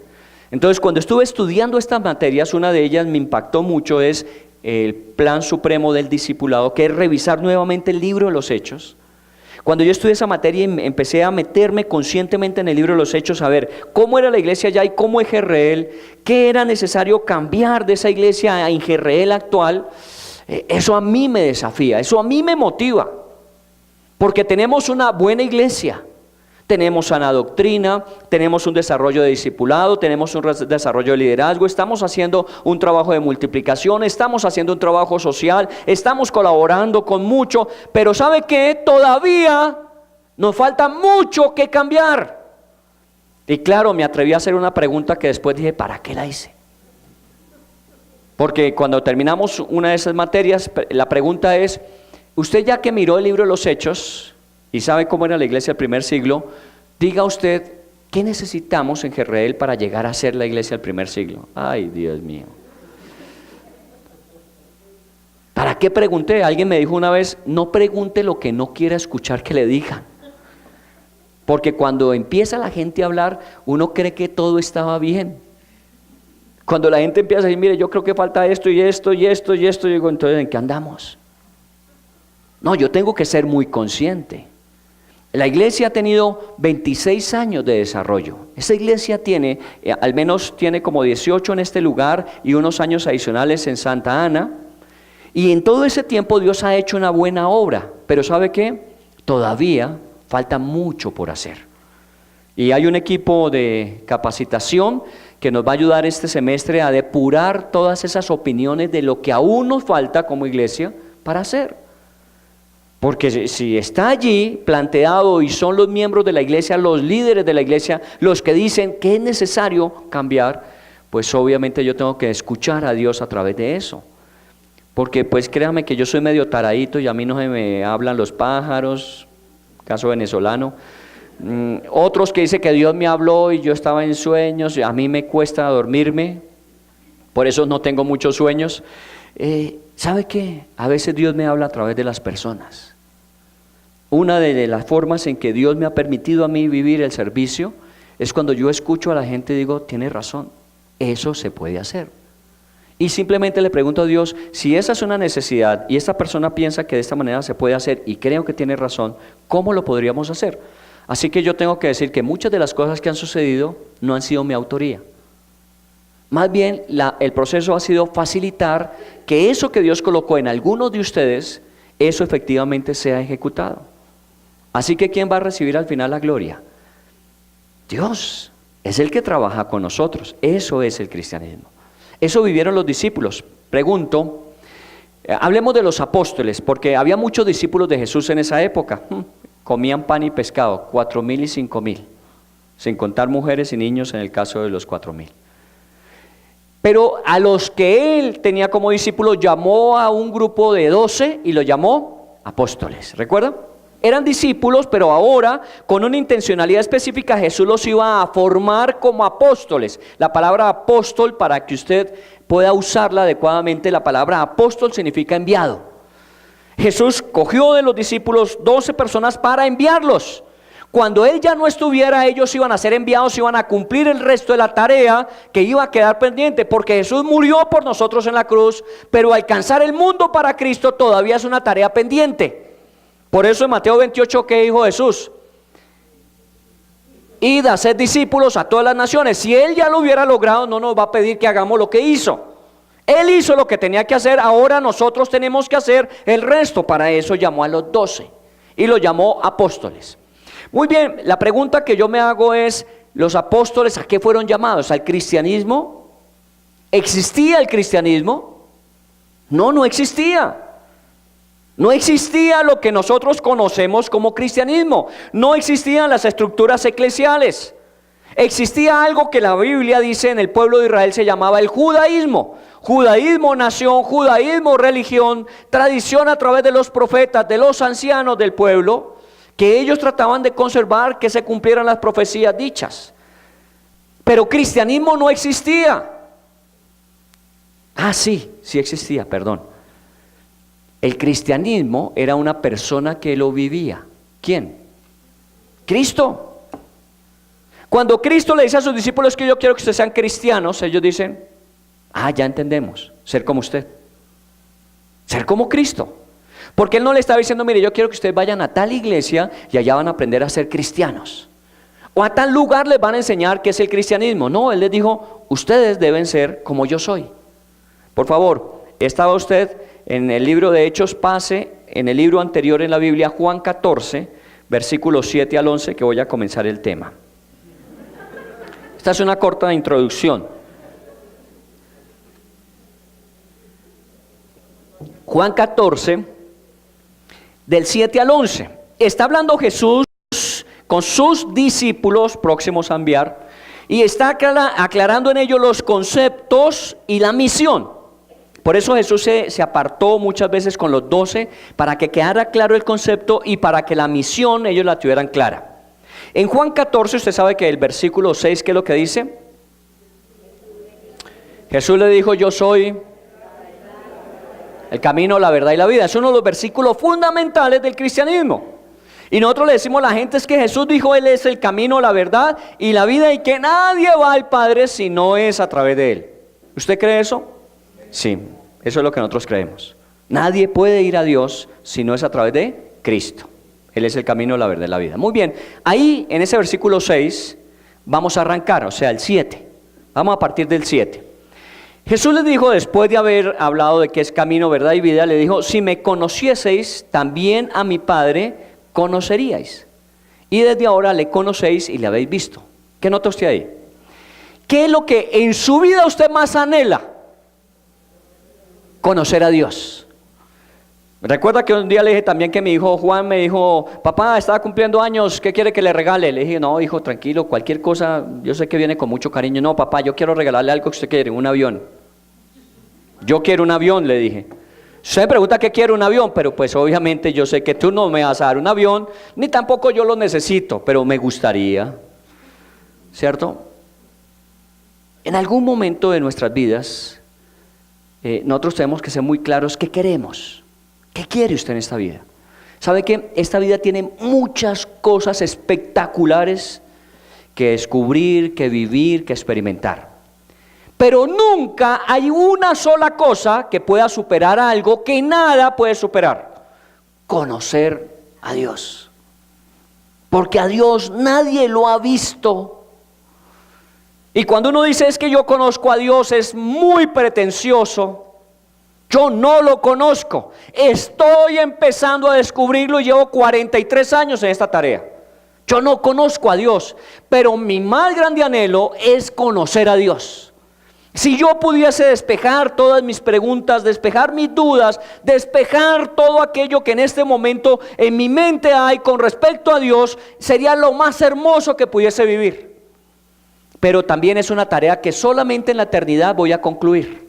Entonces, cuando estuve estudiando estas materias, una de ellas me impactó mucho, es el plan supremo del discipulado, que es revisar nuevamente el libro de los Hechos. Cuando yo estudié esa materia, empecé a meterme conscientemente en el libro de los Hechos, a ver cómo era la iglesia allá y cómo es Jezreel, qué era necesario cambiar de esa iglesia en Jezreel actual. Eso a mí me desafía, eso a mí me motiva, porque tenemos una buena iglesia, tenemos sana doctrina, tenemos un desarrollo de discipulado, tenemos un desarrollo de liderazgo, estamos haciendo un trabajo de multiplicación, estamos haciendo un trabajo social, estamos colaborando con mucho, pero ¿sabe qué? Todavía nos falta mucho que cambiar. Y claro, me atreví a hacer una pregunta que después dije, ¿para qué la hice? Porque cuando terminamos una de esas materias, la pregunta es, usted ya que miró el libro de los Hechos y sabe cómo era la iglesia del primer siglo, diga usted, ¿qué necesitamos en Jezreel para llegar a ser la iglesia del primer siglo? Ay, Dios mío. ¿Para qué pregunté? Alguien me dijo una vez, no pregunte lo que no quiera escuchar que le digan. Porque cuando empieza la gente a hablar, uno cree que todo estaba bien. Cuando la gente empieza a decir, mire, yo creo que falta esto y esto y esto y esto, yo digo, entonces, ¿en qué andamos? No, yo tengo que ser muy consciente. La iglesia ha tenido 26 años de desarrollo. Esa iglesia tiene, al menos tiene como 18 en este lugar y unos años adicionales en Santa Ana. Y en todo ese tiempo Dios ha hecho una buena obra. Pero ¿sabe qué? Todavía falta mucho por hacer. Y hay un equipo de capacitación que nos va a ayudar este semestre a depurar todas esas opiniones de lo que aún nos falta como iglesia para hacer. Porque si está allí planteado y son los miembros de la iglesia, los líderes de la iglesia, los que dicen que es necesario cambiar, pues obviamente yo tengo que escuchar a Dios a través de eso. Porque pues créame que yo soy medio taradito y a mí no se me hablan los pájaros, caso venezolano. Otros que dicen que Dios me habló y yo estaba en sueños, y a mí me cuesta dormirme, por eso no tengo muchos sueños. ¿Sabe qué? A veces Dios me habla a través de las personas. Una de las formas en que Dios me ha permitido a mí vivir el servicio es cuando yo escucho a la gente y digo, tiene razón, eso se puede hacer. Y simplemente le pregunto a Dios, si esa es una necesidad y esta persona piensa que de esta manera se puede hacer y creo que tiene razón, ¿cómo lo podríamos hacer? Así que yo tengo que decir que muchas de las cosas que han sucedido no han sido mi autoría. Más bien el proceso ha sido facilitar que eso que Dios colocó en algunos de ustedes, eso efectivamente sea ejecutado. Así que ¿quién va a recibir al final la gloria? Dios es el que trabaja con nosotros. Eso es el cristianismo. Eso vivieron los discípulos. Pregunto, hablemos de los apóstoles, porque había muchos discípulos de Jesús en esa época. Comían pan y pescado, 4,000 y 5,000, sin contar mujeres y niños en el caso de los 4,000. Pero a los que él tenía como discípulos llamó a un grupo de 12 y los llamó apóstoles. ¿Recuerdan? Eran discípulos, pero ahora con una intencionalidad específica Jesús los iba a formar como apóstoles. La palabra apóstol, para que usted pueda usarla adecuadamente, la palabra apóstol significa enviado. Jesús cogió de los discípulos 12 personas para enviarlos. Cuando él ya no estuviera, ellos iban a ser enviados, iban a cumplir el resto de la tarea que iba a quedar pendiente, porque Jesús murió por nosotros en la cruz, pero alcanzar el mundo para Cristo todavía es una tarea pendiente. Por eso en Mateo 28, ¿qué dijo Jesús? Id a ser discípulos a todas las naciones. Si él ya lo hubiera logrado, no nos va a pedir que hagamos lo que hizo. Él hizo lo que tenía que hacer, ahora nosotros tenemos que hacer el resto. Para eso llamó a los 12 y los llamó apóstoles. Muy bien, la pregunta que yo me hago es, ¿los apóstoles a qué fueron llamados? ¿Al cristianismo? ¿Existía el cristianismo? No, no existía. No existía lo que nosotros conocemos como cristianismo. No existían las estructuras eclesiales. Existía algo que la Biblia dice en el pueblo de Israel se llamaba el judaísmo. Judaísmo, nación, judaísmo, religión, tradición a través de los profetas, de los ancianos del pueblo, que ellos trataban de conservar que se cumplieran las profecías dichas. Pero cristianismo no existía. Sí existía, perdón. El cristianismo era una persona que lo vivía. ¿Quién? Cristo. Cuando Cristo le dice a sus discípulos que yo quiero que ustedes sean cristianos, ellos dicen, ya entendemos, ser como usted, ser como Cristo. Porque Él no le estaba diciendo, mire, yo quiero que ustedes vayan a tal iglesia y allá van a aprender a ser cristianos. O a tal lugar les van a enseñar qué es el cristianismo. No, Él les dijo, ustedes deben ser como yo soy. Por favor, ¿estaba usted en el libro de Hechos? Pase en el libro anterior en la Biblia, Juan 14, versículos 7 al 11, que voy a comenzar el tema. Esta es una corta introducción. Juan 14, del 7 al 11. Está hablando Jesús con sus discípulos próximos a enviar y está aclarando en ellos los conceptos y la misión. Por eso Jesús se apartó muchas veces con los 12 para que quedara claro el concepto y para que la misión ellos la tuvieran clara. En Juan 14 usted sabe que el versículo 6, ¿qué es lo que dice? Jesús le dijo, yo soy el camino, la verdad y la vida. Es uno de los versículos fundamentales del cristianismo. Y nosotros le decimos a la gente es que Jesús dijo, Él es el camino, la verdad y la vida, y que nadie va al Padre si no es a través de Él. ¿Usted cree eso? Sí, eso es lo que nosotros creemos. Nadie puede ir a Dios si no es a través de Cristo. Él es el camino, la verdad y la vida. Muy bien, ahí en ese versículo 6 vamos a arrancar, o sea, el 7. Vamos a partir del 7. Jesús les dijo, después de haber hablado de que es camino, verdad y vida, le dijo, si me conocieseis, también a mi Padre conoceríais. Y desde ahora le conocéis y le habéis visto. ¿Qué nota usted ahí? ¿Qué es lo que en su vida usted más anhela? Conocer a Dios. Recuerda que un día le dije también que mi hijo Juan me dijo, papá, estaba cumpliendo años, ¿qué quiere que le regale? Le dije, no, hijo, tranquilo, cualquier cosa, yo sé que viene con mucho cariño. No, papá, yo quiero regalarle algo que usted quiere, un avión. Yo quiero un avión, le dije. Usted me pregunta qué quiere un avión, pero pues obviamente yo sé que tú no me vas a dar un avión, ni tampoco yo lo necesito, pero me gustaría, ¿cierto? En algún momento de nuestras vidas, nosotros tenemos que ser muy claros qué queremos. ¿Qué quiere usted en esta vida? ¿Sabe que esta vida tiene muchas cosas espectaculares que descubrir, que vivir, que experimentar? Pero nunca hay una sola cosa que pueda superar algo que nada puede superar. Conocer a Dios. Porque a Dios nadie lo ha visto. Y cuando uno dice es que yo conozco a Dios, es muy pretencioso. Yo no lo conozco, estoy empezando a descubrirlo y llevo 43 años en esta tarea. Yo no conozco a Dios, pero mi más grande anhelo es conocer a Dios. Si yo pudiese despejar todas mis preguntas, despejar mis dudas, despejar todo aquello que en este momento en mi mente hay con respecto a Dios, sería lo más hermoso que pudiese vivir. pero también es una tarea que solamente en la eternidad voy a concluir,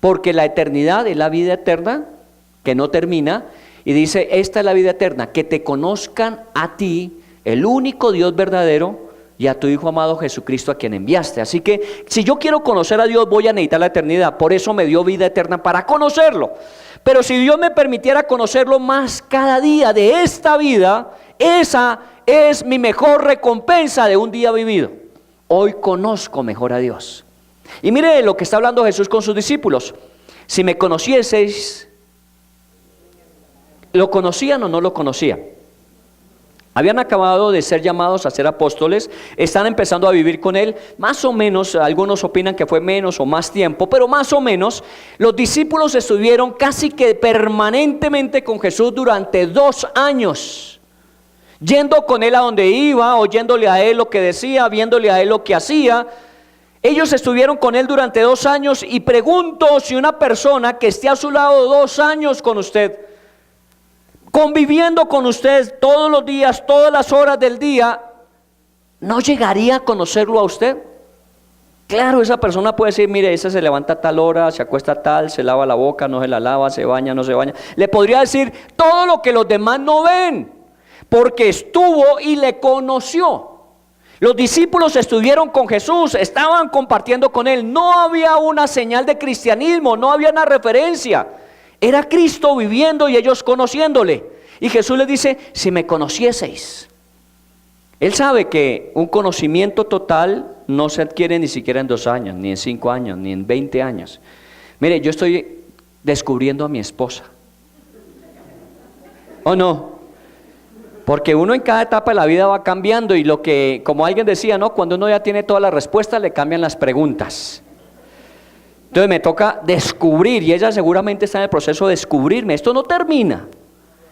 porque la eternidad es la vida eterna que no termina, y dice, esta es la vida eterna, que te conozcan a ti, el único Dios verdadero, y a tu Hijo amado Jesucristo, a quien enviaste. Así que si yo quiero conocer a Dios, voy a necesitar la eternidad. Por eso me dio vida eterna, para conocerlo. Pero si Dios me permitiera conocerlo más cada día de esta vida, esa es mi mejor recompensa de un día vivido. Hoy conozco mejor a Dios. Y mire lo que está hablando Jesús con sus discípulos. Si me conocieseis, ¿lo conocían o no lo conocían? Habían acabado de ser llamados a ser apóstoles, están empezando a vivir con Él, más o menos, algunos opinan que fue menos o más tiempo, pero más o menos, los discípulos estuvieron casi que permanentemente con Jesús durante 2 años, yendo con Él a donde iba, oyéndole a Él lo que decía, viéndole a Él lo que hacía. Ellos estuvieron con Él durante 2 años, y pregunto si una persona que esté a su lado 2 años con usted, conviviendo con usted todos los días, todas las horas del día, ¿no llegaría a conocerlo a usted? Claro, esa persona puede decir, mire, ese se levanta a tal hora, se acuesta a tal, se lava la boca, no se la lava, se baña, no se baña. Le podría decir todo lo que los demás no ven, porque estuvo y le conoció. Los discípulos estuvieron con Jesús, estaban compartiendo con Él, no había una señal de cristianismo, no había una referencia. Era Cristo viviendo y ellos conociéndole. Y Jesús les dice, si me conocieseis. Él sabe que un conocimiento total no se adquiere ni siquiera en 2 años, ni en 5 años, ni en 20 años. Mire, yo estoy descubriendo a mi esposa. ¿O no? Porque uno en cada etapa de la vida va cambiando, y lo que, como alguien decía, ¿no? Cuando uno ya tiene todas las respuestas, le cambian las preguntas. Entonces me toca descubrir, y ella seguramente está en el proceso de descubrirme. Esto no termina,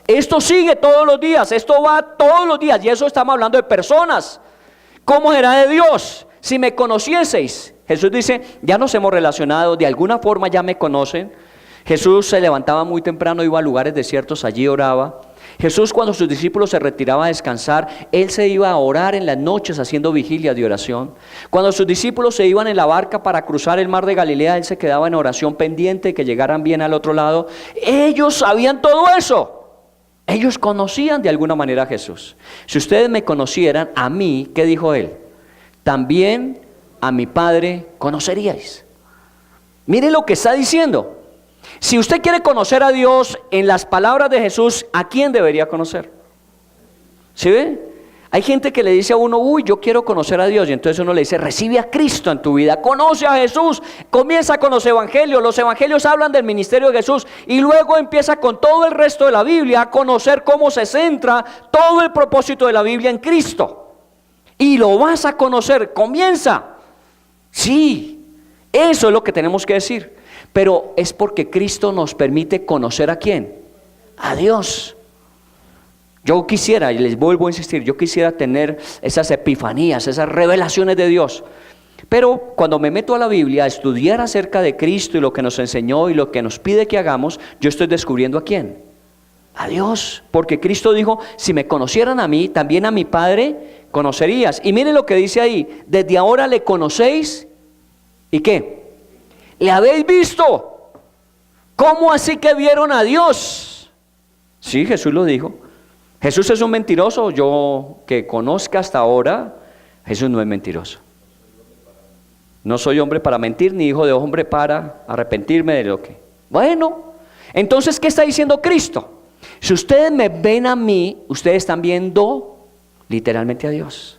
esto sigue todos los días, esto va todos los días, y eso estamos hablando de personas. ¿Cómo será de Dios? Si me conocieseis. Jesús dice, ya nos hemos relacionado, de alguna forma ya me conocen. Jesús se levantaba muy temprano, iba a lugares desiertos, allí oraba. Jesús, cuando sus discípulos se retiraban a descansar, Él se iba a orar en las noches haciendo vigilia de oración. Cuando sus discípulos se iban en la barca para cruzar el mar de Galilea, Él se quedaba en oración pendiente de que llegaran bien al otro lado. Ellos sabían todo eso. Ellos conocían de alguna manera a Jesús. Si ustedes me conocieran a mí, ¿qué dijo Él? También a mi Padre conoceríais. Miren lo que está diciendo. Si usted quiere conocer a Dios, en las palabras de Jesús, ¿a quién debería conocer? ¿Sí ve? Hay gente que le dice a uno, uy, yo quiero conocer a Dios, y entonces uno le dice, recibe a Cristo en tu vida, conoce a Jesús, comienza con los evangelios hablan del ministerio de Jesús, y luego empieza con todo el resto de la Biblia a conocer cómo se centra todo el propósito de la Biblia en Cristo, y lo vas a conocer, comienza, sí, eso es lo que tenemos que decir. Pero es porque Cristo nos permite conocer ¿a quién? A Dios. Yo quisiera, y les vuelvo a insistir, yo quisiera tener esas epifanías, esas revelaciones de Dios. Pero cuando me meto a la Biblia a estudiar acerca de Cristo y lo que nos enseñó y lo que nos pide que hagamos, yo estoy descubriendo ¿a quién? A Dios. Porque Cristo dijo, si me conocieran a mí, también a mi Padre conocerías. Y miren lo que dice ahí, desde ahora le conocéis, ¿y qué? ¿Le habéis visto? ¿Cómo así que vieron a Dios? Sí, Jesús lo dijo. Jesús es un mentiroso. Yo que conozca hasta ahora, Jesús no es mentiroso. No soy hombre para mentir, ni hijo de hombre para arrepentirme de lo que... Bueno, entonces, ¿qué está diciendo Cristo? Si ustedes me ven a mí, ustedes están viendo literalmente a Dios.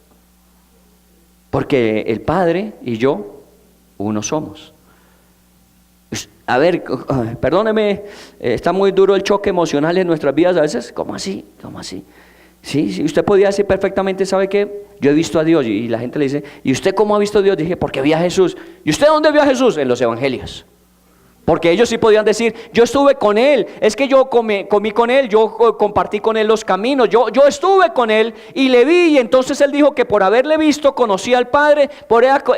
Porque el Padre y yo, uno somos. A ver, perdóneme, está muy duro el choque emocional en nuestras vidas a veces. ¿Cómo así? ¿Cómo así? Sí, usted podía decir perfectamente, ¿sabe qué? Yo he visto a Dios, y la gente le dice, ¿y usted cómo ha visto a Dios? Dije, porque vi a Jesús. ¿Y usted dónde vio a Jesús? En los evangelios. Porque ellos sí podían decir, yo estuve con Él, es que yo comí con Él, yo compartí con Él los caminos, yo estuve con Él y le vi, y entonces Él dijo que por haberle visto conocía al Padre,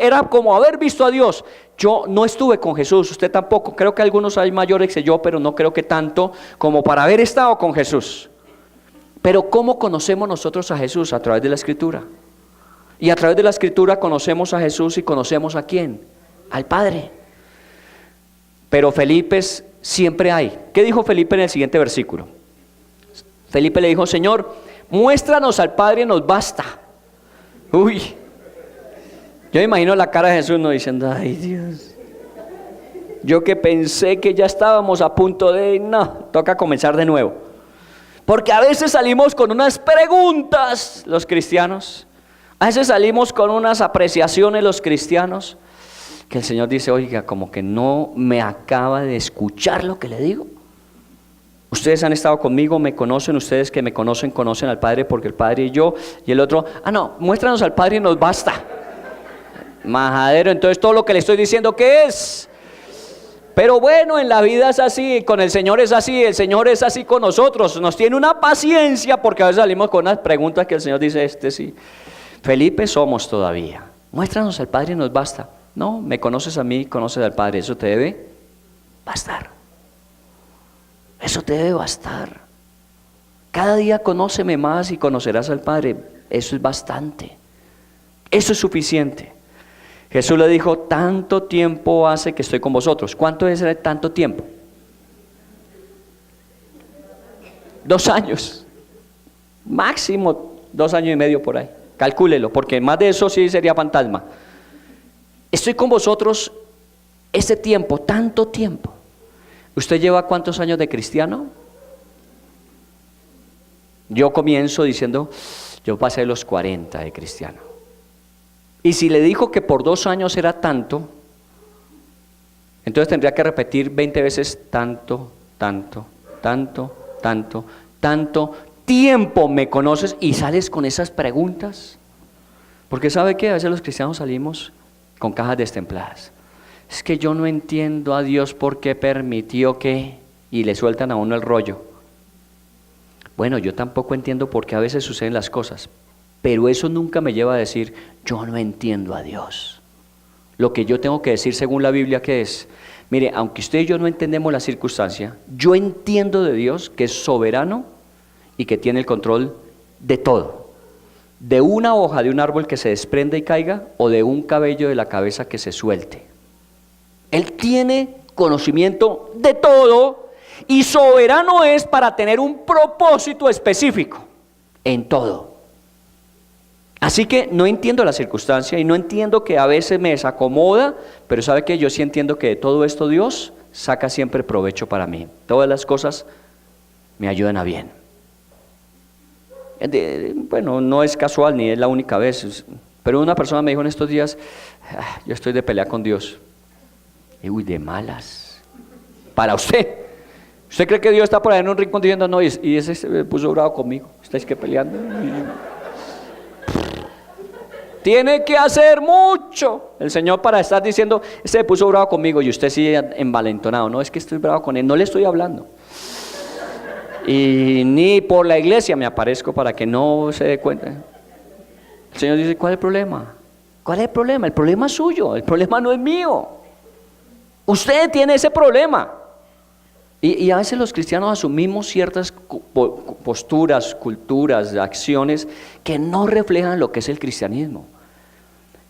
era como haber visto a Dios. Yo no estuve con Jesús, usted tampoco, creo que algunos hay mayores que yo, pero no creo que tanto como para haber estado con Jesús. Pero ¿cómo conocemos nosotros a Jesús? A través de la Escritura. Y a través de la Escritura conocemos a Jesús y conocemos a ¿quién? Al Padre. Pero Felipes siempre hay. ¿Qué dijo Felipe en el siguiente versículo? Felipe le dijo: Señor, muéstranos al Padre, nos basta. Uy, yo me imagino la cara de Jesús no diciendo: ay Dios, yo que pensé que ya estábamos a punto de, no, toca comenzar de nuevo. Porque a veces salimos con unas preguntas los cristianos, a veces salimos con unas apreciaciones los cristianos, que el Señor dice: oiga, como que no me acaba de escuchar lo que le digo. Ustedes han estado conmigo, me conocen, ustedes que me conocen, conocen al Padre, porque el Padre y yo, y el otro, no, muéstranos al Padre y nos basta. Majadero, entonces todo lo que le estoy diciendo, ¿qué es? Pero bueno, en la vida es así, con el Señor es así, el Señor es así con nosotros, nos tiene una paciencia, porque a veces salimos con unas preguntas que el Señor dice: sí. Felipe somos todavía, muéstranos al Padre y nos basta. No, me conoces a mí, conoces al Padre, eso te debe bastar. Eso te debe bastar. Cada día conóceme más y conocerás al Padre. Eso es bastante. Eso es suficiente. Jesús le dijo: tanto tiempo hace que estoy con vosotros. ¿Cuánto es tanto tiempo? 2 años. Máximo 2 años y medio por ahí. Calcúlelo, porque más de eso sí sería fantasma. Estoy con vosotros ese tiempo, tanto tiempo. ¿Usted lleva cuántos años de cristiano? Yo comienzo diciendo: yo pasé los 40 de cristiano. Y si le dijo que por 2 años era tanto, entonces tendría que repetir 20 veces tanto, tanto, tanto, tanto, tanto tiempo me conoces, y sales con esas preguntas. Porque ¿sabe qué? A veces los cristianos salimos con cajas destempladas. Es que yo no entiendo a Dios por qué permitió que, y le sueltan a uno el rollo. Bueno, yo tampoco entiendo por qué a veces suceden las cosas, pero eso nunca me lleva a decir: yo no entiendo a Dios. Lo que yo tengo que decir según la Biblia, ¿qué es? Mire, aunque usted y yo no entendemos la circunstancia, yo entiendo de Dios que es soberano y que tiene el control de todo. De una hoja de un árbol que se desprenda y caiga, o de un cabello de la cabeza que se suelte. Él tiene conocimiento de todo, y soberano es para tener un propósito específico en todo. Así que no entiendo la circunstancia y no entiendo que a veces me desacomoda, pero sabe que yo sí entiendo que de todo esto Dios saca siempre provecho para mí. Todas las cosas me ayudan a bien. Bueno, no es casual ni es la única vez, pero una persona me dijo en estos días: yo estoy de pelea con Dios. Y uy, de malas. Para usted. ¿Usted cree que Dios está por ahí en un rincón diciendo: no, y ese se puso bravo conmigo? ¿Estáis que peleando? Tiene que hacer mucho el Señor para estar diciendo: este se puso bravo conmigo, y usted sigue envalentonado. No, es que estoy bravo con él, no le estoy hablando. Y ni por la iglesia me aparezco para que no se dé cuenta. El Señor dice: ¿cuál es el problema? ¿Cuál es el problema? El problema es suyo, el problema no es mío. Usted tiene ese problema. Y a veces los cristianos asumimos ciertas posturas, culturas, acciones que no reflejan lo que es el cristianismo.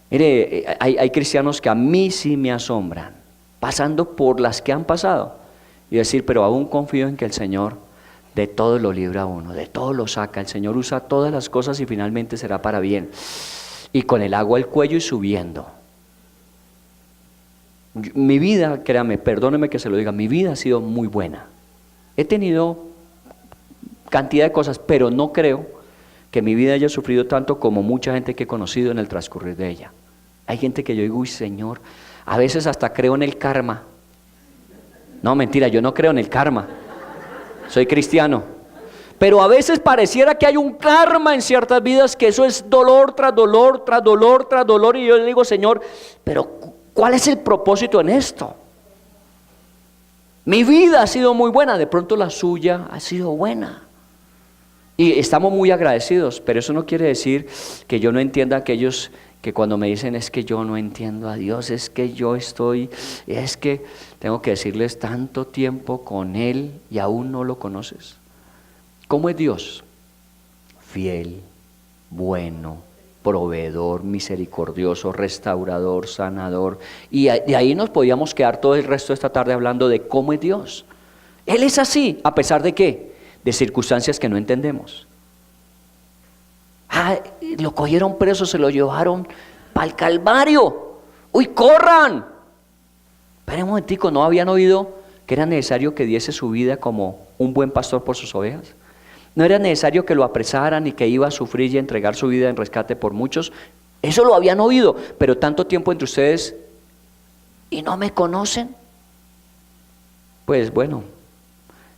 Mire, hay cristianos que a mí sí me asombran, pasando por las que han pasado, y decir: pero aún confío en que el Señor de todo lo libra a uno, de todo lo saca. El Señor usa todas las cosas y finalmente será para bien. Y con el agua al cuello y subiendo. Mi vida, créame, perdóneme que se lo diga, mi vida ha sido muy buena. He tenido cantidad de cosas, pero no creo que mi vida haya sufrido tanto como mucha gente que he conocido en el transcurrir de ella. Hay gente que yo digo: uy, Señor, a veces hasta creo en el karma. No, mentira, yo no creo en el karma. Soy cristiano. Pero a veces pareciera que hay un karma en ciertas vidas, que eso es dolor tras dolor, tras dolor, tras dolor. Y yo le digo: Señor, pero ¿cuál es el propósito en esto? Mi vida ha sido muy buena, de pronto la suya ha sido buena. Y estamos muy agradecidos, pero eso no quiere decir que yo no entienda a aquellos que cuando me dicen: es que yo no entiendo a Dios, es que tengo que decirles: tanto tiempo con Él y aún no lo conoces. ¿Cómo es Dios? Fiel, bueno, proveedor, misericordioso, restaurador, sanador. Y de ahí nos podíamos quedar todo el resto de esta tarde hablando de cómo es Dios. Él es así, ¿a pesar de qué? De circunstancias que no entendemos. Lo cogieron preso, se lo llevaron para el Calvario. ¡Uy, corran! Esperen un momentico, ¿no habían oído que era necesario que diese su vida como un buen pastor por sus ovejas? ¿No era necesario que lo apresaran y que iba a sufrir y a entregar su vida en rescate por muchos? Eso lo habían oído, pero tanto tiempo entre ustedes y no me conocen. Pues bueno,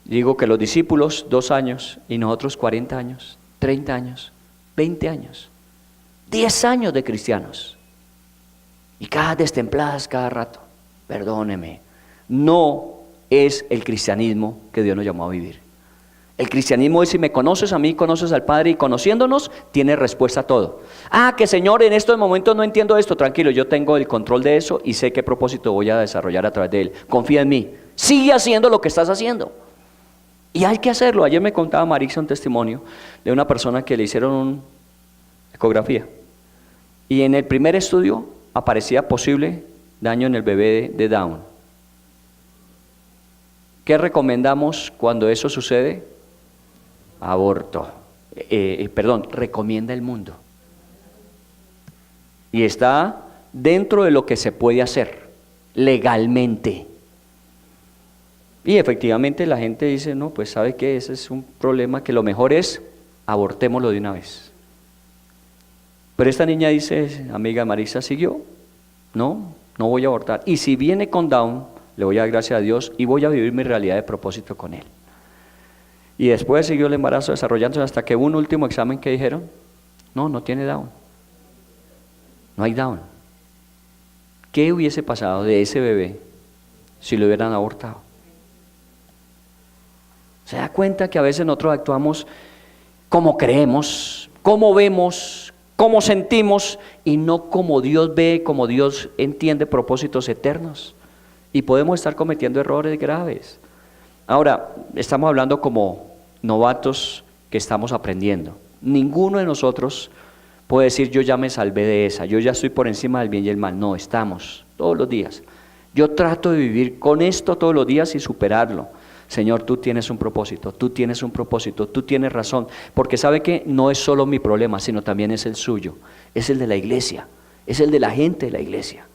digo que los discípulos 2 años y nosotros 40 años, 30 años, 20 años, 10 años de cristianos y cada destempladas cada rato. Perdóneme, no es el cristianismo que Dios nos llamó a vivir. El cristianismo es: si me conoces a mí, conoces al Padre, y conociéndonos tienes respuesta a todo. Que Señor, en estos momentos no entiendo esto. Tranquilo, yo tengo el control de eso y sé qué propósito voy a desarrollar a través de él. Confía en mí, sigue haciendo lo que estás haciendo. Y hay que hacerlo. Ayer me contaba Marisa un testimonio de una persona que le hicieron una ecografía y en el primer estudio aparecía posible daño en el bebé de Down. ¿Qué recomendamos cuando eso sucede? Aborto. Recomienda el mundo. Y está dentro de lo que se puede hacer legalmente. Y efectivamente la gente dice: no, pues sabe que ese es un problema, que lo mejor es abortémoslo de una vez. Pero esta niña dice, amiga Marisa, siguió: no voy a abortar. Y si viene con Down, le voy a dar gracias a Dios y voy a vivir mi realidad de propósito con él. Y después siguió el embarazo desarrollándose hasta que hubo un último examen que dijeron: no tiene Down. No hay Down. ¿Qué hubiese pasado de ese bebé si lo hubieran abortado? ¿Se da cuenta que a veces nosotros actuamos como creemos, como vemos, como sentimos, y no como Dios ve, como Dios entiende propósitos eternos? Y podemos estar cometiendo errores graves. Ahora, estamos hablando como novatos que estamos aprendiendo. Ninguno de nosotros puede decir: yo ya me salvé de esa, yo ya estoy por encima del bien y el mal. No, estamos todos los días. Yo trato de vivir con esto todos los días y superarlo. Señor, tú tienes un propósito, tú tienes un propósito, tú tienes razón, porque sabe que no es solo mi problema, sino también es el suyo, es el de la iglesia, es el de la gente de la iglesia.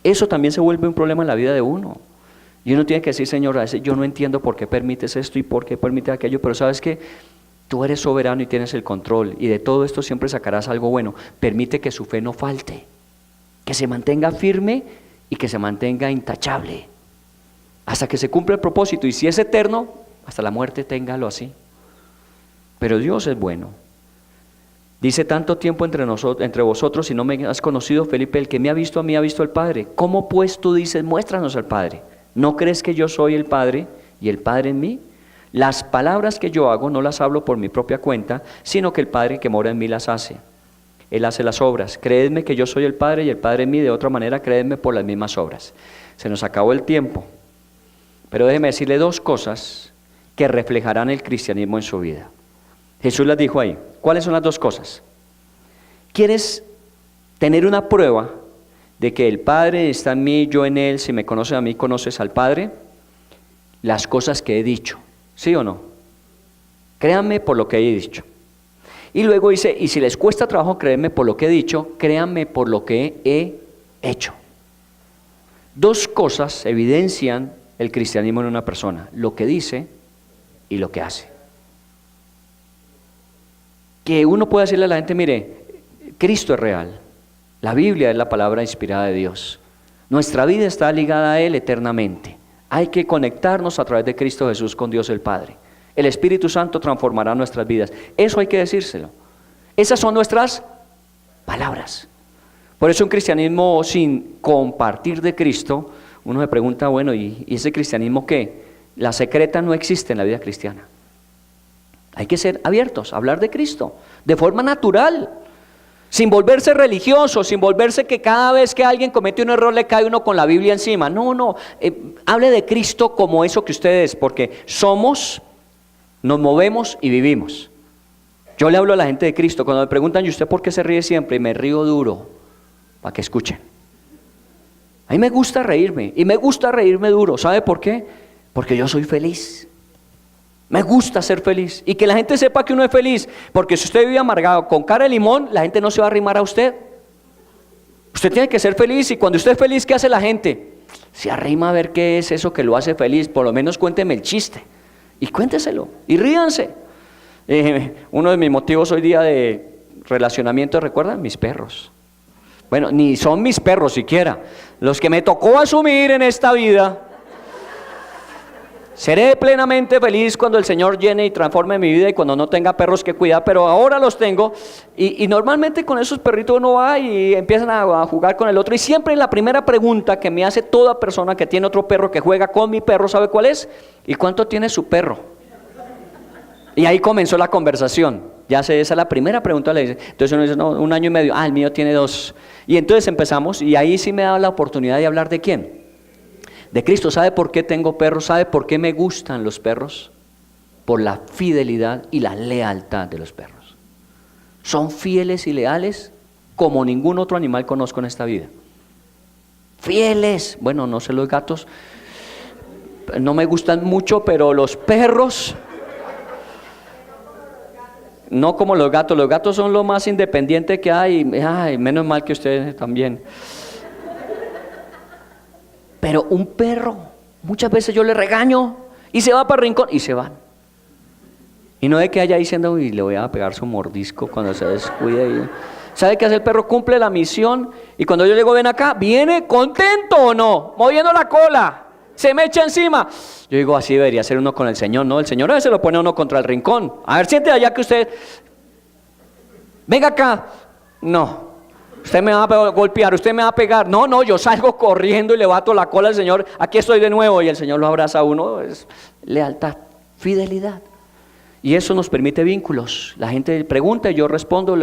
Eso también se vuelve un problema en la vida de uno. Y uno tiene que decir: Señor, a veces yo no entiendo por qué permites esto y por qué permites aquello, pero sabes que tú eres soberano y tienes el control, y de todo esto siempre sacarás algo bueno. Permite que su fe no falte, que se mantenga firme y que se mantenga intachable, hasta que se cumpla el propósito. Y si es eterno, hasta la muerte, téngalo así. Pero Dios es bueno. Dice: tanto tiempo entre vosotros y no me has conocido, Felipe, el que me ha visto a mí ha visto al Padre. ¿Cómo pues tú dices: muéstranos al Padre? ¿No crees que yo soy el Padre y el Padre en mí? Las palabras que yo hago no las hablo por mi propia cuenta, sino que el Padre que mora en mí las hace. Él hace las obras. Creedme que yo soy el Padre y el Padre en mí. De otra manera, creedme por las mismas obras. Se nos acabó el tiempo. Pero déjeme decirle 2 cosas que reflejarán el cristianismo en su vida. Jesús las dijo ahí. ¿Cuáles son las 2 cosas? ¿Quieres tener una prueba de que el Padre está en mí, yo en Él? Si me conoces a mí, conoces al Padre. Las cosas que he dicho, ¿sí o no? Créanme por lo que he dicho. Y luego dice: y si les cuesta trabajo creerme por lo que he dicho, créanme por lo que he hecho. 2 cosas evidencian el cristianismo en una persona: lo que dice y lo que hace. Que uno puede decirle a la gente: mire, Cristo es real, la Biblia es la palabra inspirada de Dios, nuestra vida está ligada a Él eternamente, hay que conectarnos a través de Cristo Jesús con Dios el Padre, el Espíritu Santo transformará nuestras vidas. Eso hay que decírselo. Esas son nuestras palabras. Por eso un cristianismo sin compartir de Cristo, uno se pregunta: bueno, ¿y ese cristianismo qué? La secreta no existe en la vida cristiana. Hay que ser abiertos, hablar de Cristo, de forma natural, sin volverse religioso, sin volverse que cada vez que alguien comete un error le cae uno con la Biblia encima. No, hable de Cristo como eso que usted es, porque somos, nos movemos y vivimos. Yo le hablo a la gente de Cristo. Cuando me preguntan, ¿y usted por qué se ríe siempre? Y me río duro, para que escuchen. A mí me gusta reírme, y me gusta reírme duro. ¿Sabe por qué? Porque yo soy feliz. Me gusta ser feliz, y que la gente sepa que uno es feliz. Porque si usted vive amargado con cara de limón, la gente no se va a arrimar a usted. Usted tiene que ser feliz, y cuando usted es feliz, ¿qué hace la gente? Se arrima a ver qué es eso que lo hace feliz. Por lo menos cuénteme el chiste, y cuénteselo, y ríanse. Uno de mis motivos hoy día de relacionamiento, ¿recuerdan? Mis perros. Bueno, ni son mis perros siquiera, los que me tocó asumir en esta vida. Seré plenamente feliz cuando el Señor llene y transforme mi vida y cuando no tenga perros que cuidar, pero ahora los tengo, y normalmente con esos perritos uno va y empiezan a jugar con el otro, y siempre la primera pregunta que me hace toda persona que tiene otro perro que juega con mi perro, ¿sabe cuál es? ¿Y cuánto tiene su perro? Y ahí comenzó la conversación. Ya sé, esa es la primera pregunta, le dice. Entonces uno dice, no, 1 año y medio. El mío tiene 2. Y entonces empezamos, y ahí sí me da la oportunidad de hablar de quién. De Cristo. ¿Sabe por qué tengo perros? ¿Sabe por qué me gustan los perros? Por la fidelidad y la lealtad de los perros. Son fieles y leales como ningún otro animal conozco en esta vida. Fieles. Bueno, no sé, los gatos no me gustan mucho, pero los perros, no como los gatos son lo más independiente que hay. Ay, menos mal que ustedes también. Pero un perro, muchas veces yo le regaño y se va para el rincón y se van. Y no de que haya diciendo, uy, le voy a pegar su mordisco cuando se descuide. ¿Sabe qué hace el perro? Cumple la misión, y cuando yo llego, ven acá, viene contento o no, moviendo la cola, se me echa encima. Yo digo, así debería ser uno con el Señor, ¿no? El Señor a veces lo pone a uno contra el rincón. A ver, siente allá que usted, venga acá. No, usted me va a golpear, usted me va a pegar. No, yo salgo corriendo y le bato la cola al Señor. Aquí estoy de nuevo, y el Señor lo abraza a uno. Es lealtad, fidelidad. Y eso nos permite vínculos. La gente pregunta y yo respondo,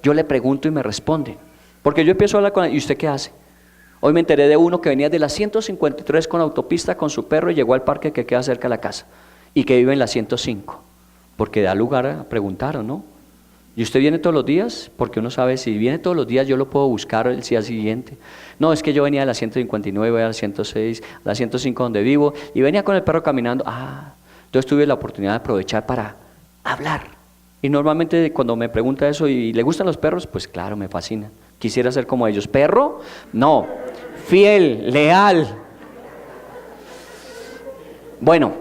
yo le pregunto y me responden. Porque yo empiezo a hablar con él, ¿y usted qué hace? Hoy me enteré de uno que venía de la 153 con autopista con su perro y llegó al parque que queda cerca de la casa, y que vive en la 105, porque da lugar a preguntar, ¿o no? ¿Y usted viene todos los días? Porque uno sabe, si viene todos los días yo lo puedo buscar el día siguiente. No, es que yo venía de la 159, a la 106, a la 105 donde vivo, y venía con el perro caminando. Entonces tuve la oportunidad de aprovechar para hablar. Y normalmente cuando me pregunta eso, ¿y le gustan los perros? Pues claro, me fascina. Quisiera ser como ellos. ¿Perro? No. Fiel, leal. Bueno,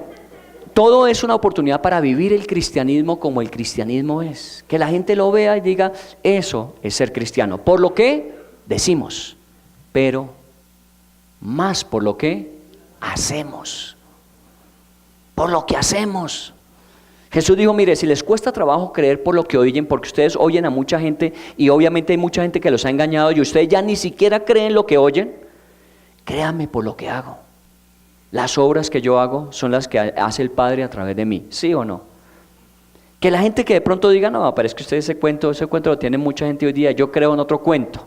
todo es una oportunidad para vivir el cristianismo como el cristianismo es. Que la gente lo vea y diga, eso es ser cristiano. Por lo que decimos, pero más por lo que hacemos. Por lo que hacemos. Jesús dijo, mire, si les cuesta trabajo creer por lo que oyen, porque ustedes oyen a mucha gente, y obviamente hay mucha gente que los ha engañado, y ustedes ya ni siquiera creen lo que oyen, créanme por lo que hago. Las obras que yo hago son las que hace el Padre a través de mí, ¿sí o no? Que la gente que de pronto diga, no, pero es que ustedes ese cuento lo tiene mucha gente hoy día, yo creo en otro cuento.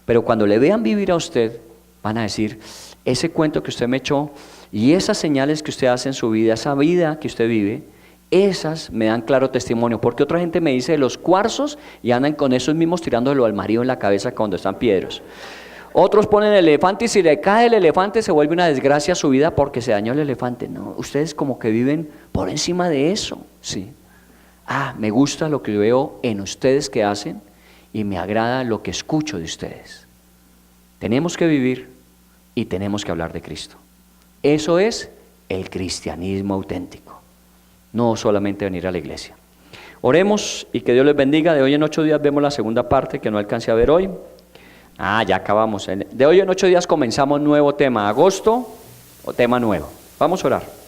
Pero cuando le vean vivir a usted, van a decir, ese cuento que usted me echó, y esas señales que usted hace en su vida, esa vida que usted vive, esas me dan claro testimonio. Porque otra gente me dice de los cuarzos y andan con esos mismos tirándolo al marido en la cabeza cuando están piedros. Otros ponen el elefante, y si le cae el elefante se vuelve una desgracia su vida porque se dañó el elefante. No, ustedes como que viven por encima de eso, sí. Me gusta lo que veo en ustedes que hacen, y me agrada lo que escucho de ustedes. Tenemos que vivir y tenemos que hablar de Cristo. Eso es el cristianismo auténtico, no solamente venir a la iglesia. Oremos y que Dios les bendiga. De hoy en 8 días vemos la segunda parte que no alcancé a ver hoy. Ya acabamos. De hoy en 8 días comenzamos nuevo tema, agosto, o tema nuevo. Vamos a orar.